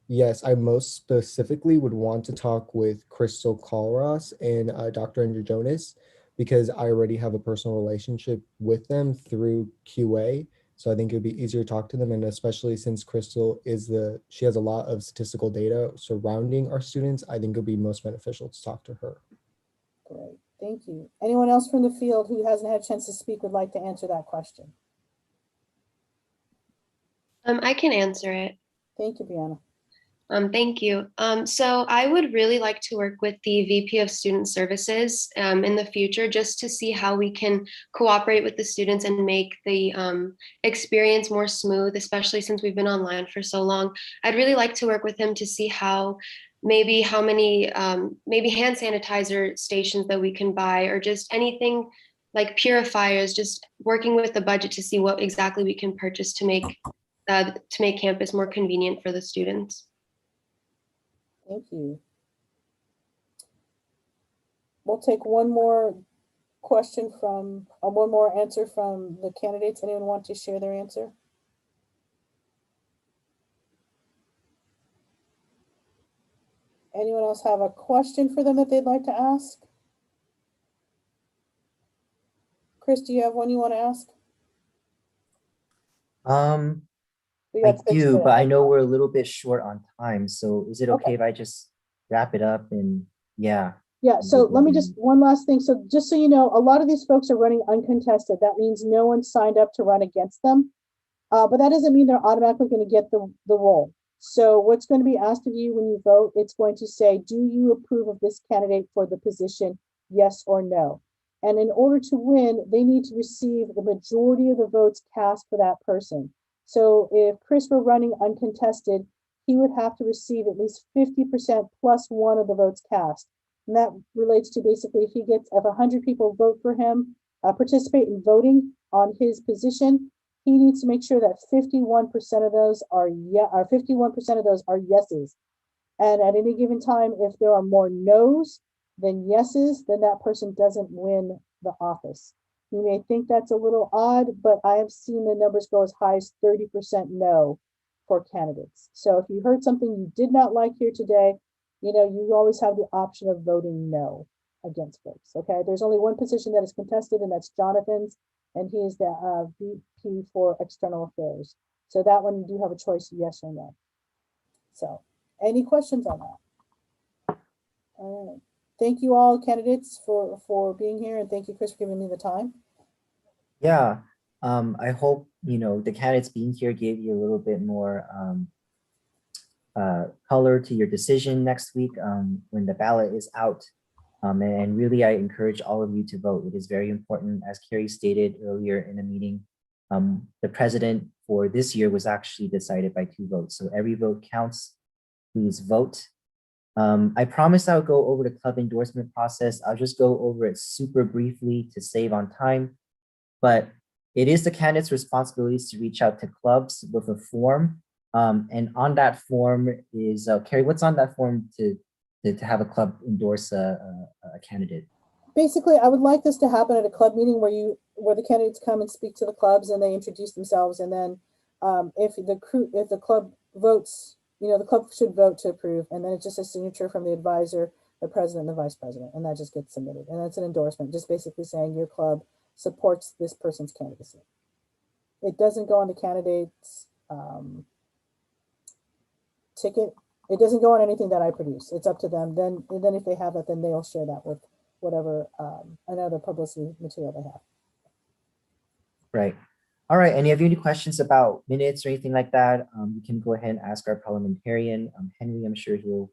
Yes, I most specifically would want to talk with Crystal Colross and Dr. Andrew Jonas, because I already have a personal relationship with them through QA. So I think it would be easier to talk to them. And especially since Crystal she has a lot of statistical data surrounding our students, I think it would be most beneficial to talk to her. Great, thank you. Anyone else from the field who hasn't had a chance to speak would like to answer that question? I can answer it. Thank you, Brianna. Thank you. So I would really like to work with the VP of Student Services in the future, just to see how we can cooperate with the students and make the experience more smooth, especially since we've been online for so long. I'd really like to work with him to see how many maybe hand sanitizer stations that we can buy, or just anything like purifiers, just working with the budget to see what exactly we can purchase to make campus more convenient for the students. Thank you. We'll take one more question from, one more answer from the candidates. Anyone want to share their answer? Anyone else have a question for them that they'd like to ask? Chris, do you have one you want to ask? I do, but I know we're a little bit short on time. So is it okay if I just wrap it up and yeah. Yeah, so let me just, one last thing. So just so you know, a lot of these folks are running uncontested. That means no one signed up to run against them. But that doesn't mean they're automatically going to get the role. So what's going to be asked of you when you vote, it's going to say, do you approve of this candidate for the position yes or no. And in order to win, they need to receive the majority of the votes cast for that person. So if Chris were running uncontested, he would have to receive at least 50% plus one of the votes cast. And that relates to basically if 100 people vote for him, participate in voting on his position, he needs to make sure that 51% of those are 51% of those are yeses. And at any given time, if there are more no's than yeses, then that person doesn't win the office. You may think that's a little odd, but I have seen the numbers go as high as 30% no for candidates. So if you heard something you did not like here today, you always have the option of voting no against folks. Okay, there's only one position that is contested, and that's Jonathan's, and he is the VP for External Affairs. So that one you do have a choice, yes or no. So any questions on that? All right. Thank you all candidates for being here, and thank you, Chris, for giving me the time. Yeah, I hope, the candidates being here gave you a little bit more color to your decision next week when the ballot is out. And really, I encourage all of you to vote. It is very important, as Carrie stated earlier in the meeting. The president for this year was actually decided by 2 votes. So every vote counts. Please vote. I promised I would go over the club endorsement process. I'll just go over it super briefly to save on time. But it is the candidate's responsibilities to reach out to clubs with a form. And on that form is, Carrie, what's on that form to have a club endorse a candidate? Basically, I would like this to happen at a club meeting where the candidates come and speak to the clubs and they introduce themselves. And then if the club votes, the club should vote to approve. And then it's just a signature from the advisor, the president, and the vice president, and that just gets submitted. And that's an endorsement, just basically saying your club supports this person's candidacy. It doesn't go on the candidate's ticket. It doesn't go on anything that I produce. It's up to them. Then if they have it, then they'll share that with whatever another publicity material they have. Right. All right. Any of you any questions about minutes or anything like that? You can go ahead and ask our parliamentarian, Henry. I'm sure he'll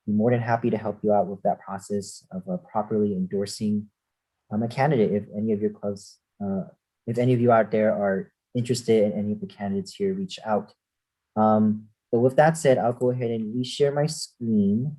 be more than happy to help you out with that process of properly endorsing a candidate. If any of your clubs, if any of you out there are interested in any of the candidates here, reach out. But with that said, I'll go ahead and reshare my screen.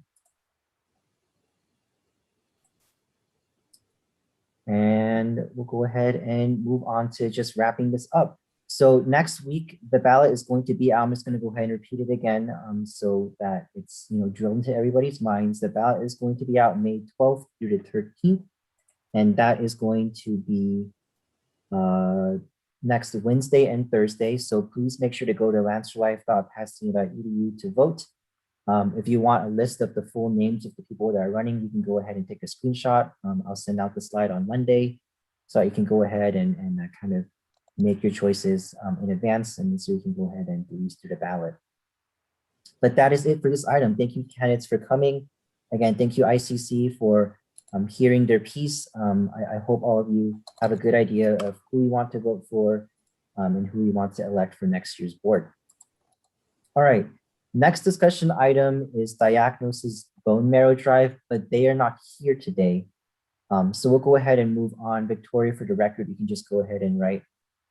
And we'll go ahead and move on to just wrapping this up. So next week, the ballot is going to be, I'm just going to go ahead and repeat it again so that it's drilled into everybody's minds. The ballot is going to be out May 12th through the 13th. And that is going to be next Wednesday and Thursday. So please make sure to go to lancerlife.pasadena.edu to vote. If you want a list of the full names of the people that are running, you can go ahead and take a screenshot. I'll send out the slide on Monday so you can go ahead and kind of make your choices in advance, and so you can go ahead and breeze through the ballot. But that is it for this item. Thank you, candidates, for coming. Again, thank you, ICC, for hearing their piece. I hope all of you have a good idea of who you want to vote for and who you want to elect for next year's board. All right. Next discussion item is Diagnosis bone marrow drive, but they are not here today. So we'll go ahead and move on. Victoria, for the record, you can just go ahead and write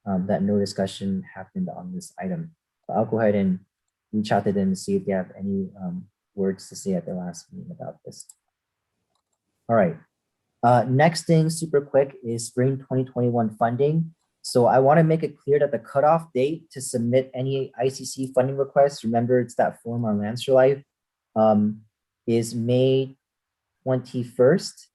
that no discussion happened on this item. I'll go ahead and reach out to them to see if they have any words to say at the last meeting about this. All right. Next thing, super quick, is spring 2021 funding. So I want to make it clear that the cutoff date to submit any ICC funding requests, remember it's that form on Lancer Life, is May 21st.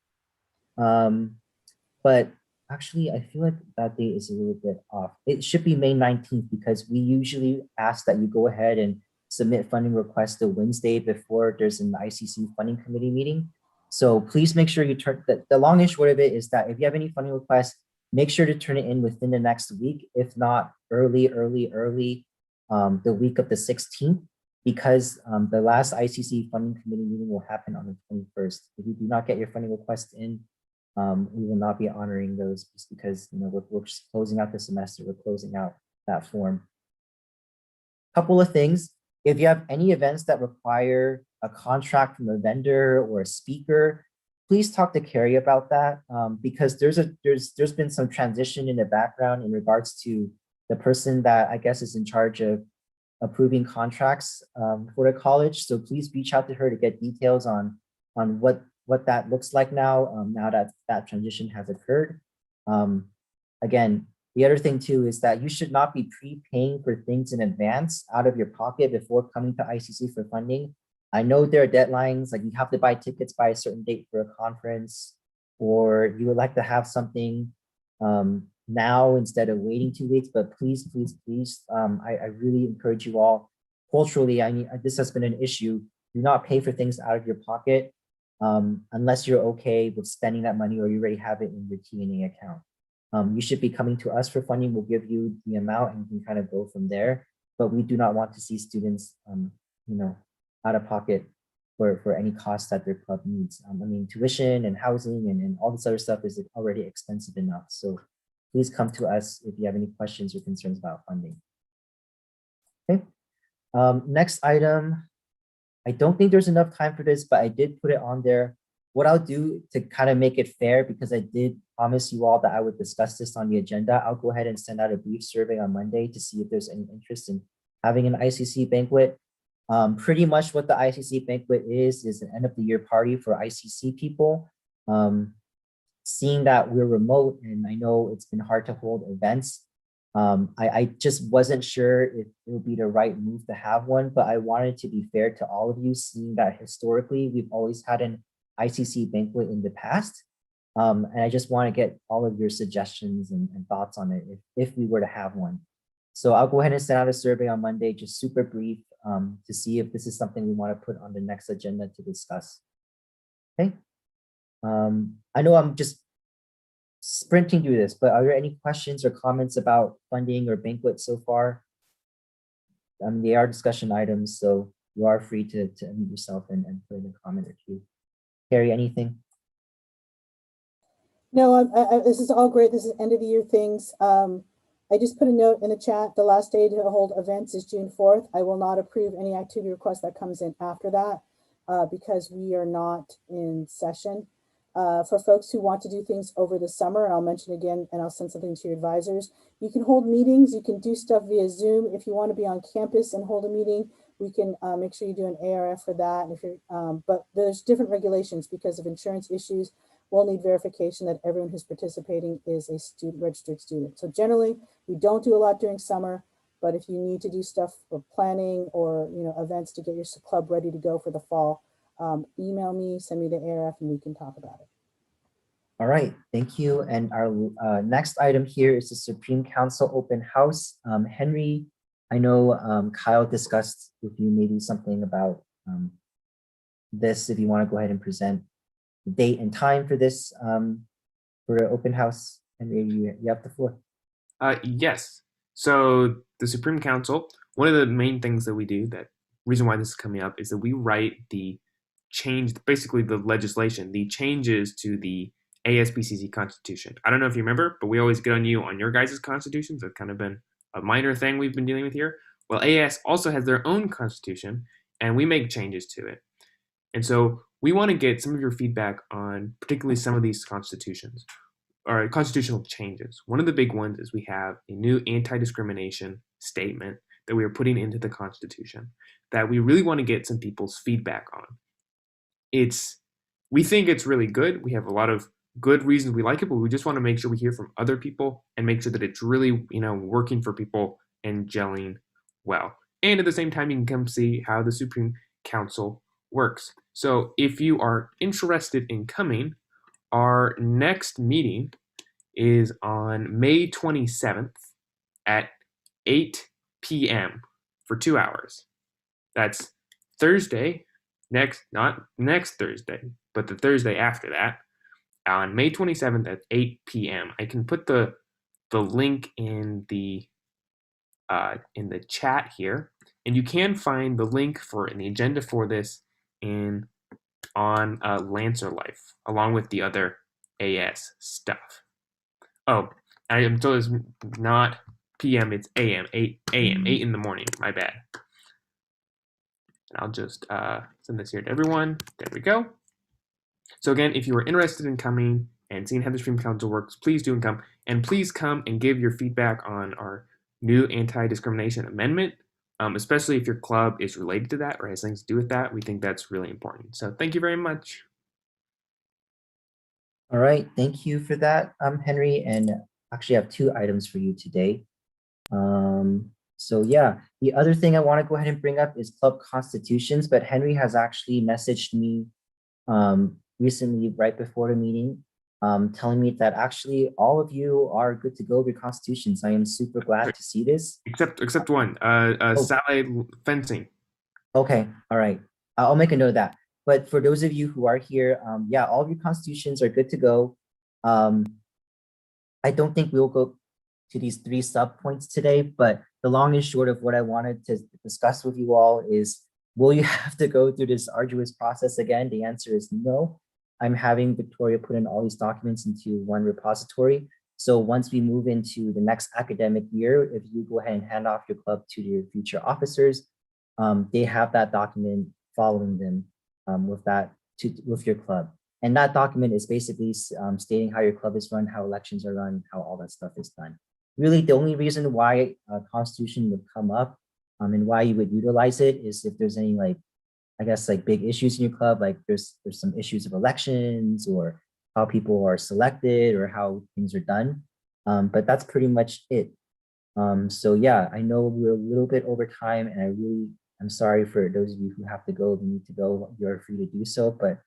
But actually, I feel like that date is a little bit off. It should be May 19th because we usually ask that you go ahead and submit funding requests the Wednesday before there's an ICC funding committee meeting. So please make sure you turn, the long and short of it is that if you have any funding requests, make sure to turn it in within the next week, if not early, the week of the 16th, because the last ICC funding committee meeting will happen on the 21st. If you do not get your funding requests in, we will not be honoring those just because we're just closing out the semester, we're closing out that form. Couple of things, if you have any events that require a contract from a vendor or a speaker, please talk to Carrie about that, because there's been some transition in the background in regards to the person that I guess is in charge of approving contracts for the college. So please reach out to her to get details on what that looks like now, now that that transition has occurred. Again, the other thing too is that you should not be prepaying for things in advance out of your pocket before coming to ICC for funding. I know there are deadlines, like you have to buy tickets by a certain date for a conference, or you would like to have something now instead of waiting 2 weeks, but please, please, please, I really encourage you all, culturally, this has been an issue. Do not pay for things out of your pocket unless you're okay with spending that money or you already have it in your T&A account. You should be coming to us for funding. We'll give you the amount and you can kind of go from there, but we do not want to see students, out of pocket for any cost that their club needs. I mean, tuition and housing and all this other stuff is already expensive enough. So please come to us if you have any questions or concerns about funding. Okay, next item. I don't think there's enough time for this, but I did put it on there. What I'll do to kind of make it fair, because I did promise you all that I would discuss this on the agenda, I'll go ahead and send out a brief survey on Monday to see if there's any interest in having an ICC banquet. Pretty much what the ICC banquet is an end of the year party for ICC people. Seeing that we're remote and I know it's been hard to hold events, I just wasn't sure if it would be the right move to have one, but I wanted to be fair to all of you, seeing that historically we've always had an ICC banquet in the past. And I just want to get all of your suggestions and thoughts on it if we were to have one. So I'll go ahead and send out a survey on Monday, just super brief, to see if this is something we want to put on the next agenda to discuss. Okay. I know I'm just sprinting through this, but are there any questions or comments about funding or banquet so far? They are discussion items, so you are free to unmute yourself and put in a comment or two. Carrie, anything? No, this is all great. This is end of the year things. I just put a note in the chat. The last day to hold events is June 4th. I will not approve any activity request that comes in after that because we are not in session. For folks who want to do things over the summer, and I'll mention again, and I'll send something to your advisors, you can hold meetings, you can do stuff via Zoom. If you want to be on campus and hold a meeting, we can make sure you do an ARF for that. And if you're, but there's different regulations because of insurance issues. We'll need verification that everyone who's participating is a registered student. So generally, we don't do a lot during summer, but if you need to do stuff for planning or events to get your club ready to go for the fall, email me, send me the ARF, and we can talk about it. All right, thank you. And our next item here is the Supreme Council Open House. Henry, I know Kyle discussed with you maybe something about this, if you want to go ahead and present the date and time for this, for the open house. Henry, you have the floor. Yes. So the Supreme Council, one of the main things that we do, that reason why this is coming up, is that we write the change, basically the legislation, the changes to the ASPCC Constitution. I don't know if you remember, but we always get on you on your guys' constitutions. That's kind of been a minor thing we've been dealing with here. Well, AS also has their own constitution, and we make changes to it. And so we want to get some of your feedback on particularly some of these constitutions or constitutional changes. One of the big ones is we have a new anti-discrimination statement that we are putting into the Constitution that we really want to get some people's feedback on. We think it's really good. We have a lot of good reasons we like it, but we just want to make sure we hear from other people and make sure that it's really, working for people and gelling well. And at the same time, you can come see how the Supreme Council works. So if you are interested in coming, our next meeting is on May 27th at 8 p.m. for 2 hours. That's Thursday, not next Thursday, but the Thursday after that, on May 27th at 8 p.m. I can put the link in the chat here, and you can find the link in the agenda for this on Lancer Life, along with the other AS stuff. Oh, I am told it's not PM, it's AM, 8 a.m., 8 in the morning, my bad. And I'll just send this here to everyone. There we go. So again, if you are interested in coming and seeing how the Supreme Council works, please do come. And please come and give your feedback on our new anti-discrimination amendment, especially if your club is related to that or has things to do with that. We think that's really important. So thank you very much. All right, thank you for that, Henry. And actually I have 2 items for you today. So yeah, the other thing I want to go ahead and bring up is club constitutions, but Henry has actually messaged me recently right before the meeting, telling me that actually all of you are good to go with your constitutions. I am super glad to see this. Except one, Salad fencing. Okay, all right. I'll make a note of that. But for those of you who are here, yeah, all of your constitutions are good to go. I don't think we'll go to these 3 sub points today, but the long and short of what I wanted to discuss with you all is, will you have to go through this arduous process again? The answer is no. I'm having Victoria put in all these documents into one repository. So once we move into the next academic year, if you go ahead and hand off your club to your future officers, they have that document following them with your club. And that document is basically stating how your club is run, how elections are run, how all that stuff is done. Really, the only reason why a constitution would come up and why you would utilize it is if there's any I guess big issues in your club, like there's some issues of elections or how people are selected or how things are done. But that's pretty much it. So yeah, I know we're a little bit over time, and I'm sorry for those of you who have to go, if you need to go, you're free to do so, but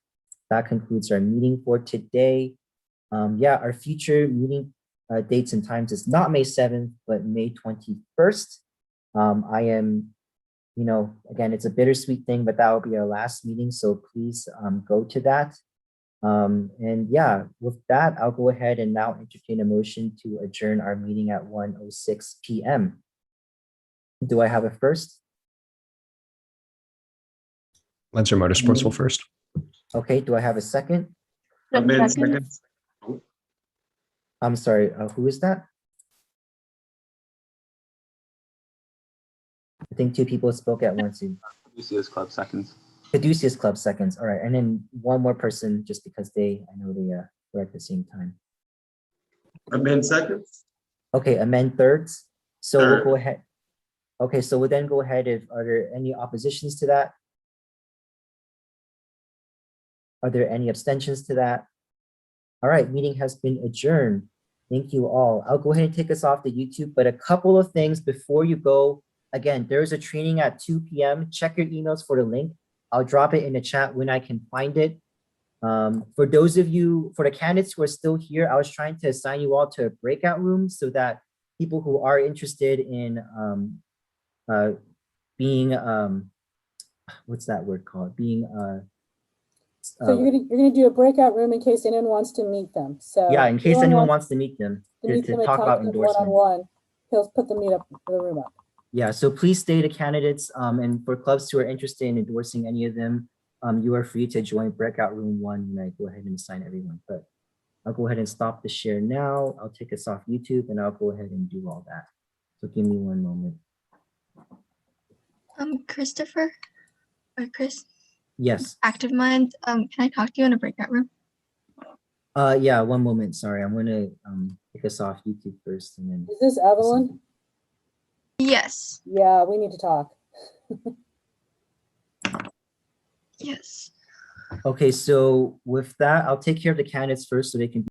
that concludes our meeting for today. Yeah, our future meeting dates and times is not May 7th, but May 21st. I am, again, it's a bittersweet thing, but that will be our last meeting. So please go to that. And yeah, with that, I'll go ahead and now entertain a motion to adjourn our meeting at 1:06 p.m. Do I have a first? Lancer Motorsports will first. Okay, do I have a second? Second. I'm sorry, who is that? I think 2 people spoke at once. Caduceus Club seconds. Caduceus Club seconds. All right, and then one more person, just because I know they were at the same time. Amend seconds. Okay, amend thirds. So Third. we'll go ahead. Okay, so we'll then go ahead. Are there any oppositions to that? Are there any abstentions to that? All right, meeting has been adjourned. Thank you all. I'll go ahead and take us off the YouTube, but a couple of things before you go. Again, there's a training at 2 p.m. Check your emails for the link. I'll drop it in the chat when I can find it. For those of you, for the candidates who are still here, I was trying to assign you all to a breakout room so that people who are interested in being, what's that word called? Being, So you're gonna do a breakout room in case anyone wants to meet them. So yeah, in case anyone wants to meet them, to and talk about endorsement. one-on-one, he'll put the room up. Yeah, so please stay to candidates, and for clubs who are interested in endorsing any of them, you are free to join breakout room 1 and I go ahead and assign everyone. But I'll go ahead and stop the share now. I'll take us off YouTube and I'll go ahead and do all that. So give me one moment. Christopher or Chris? Yes. Active Mind. Can I talk to you in a breakout room? Yeah, one moment. Sorry, I'm gonna take us off YouTube first and then. Is this Evelyn? Yes. Yeah, we need to talk. Yes. Okay, so with that, I'll take care of the candidates first so they can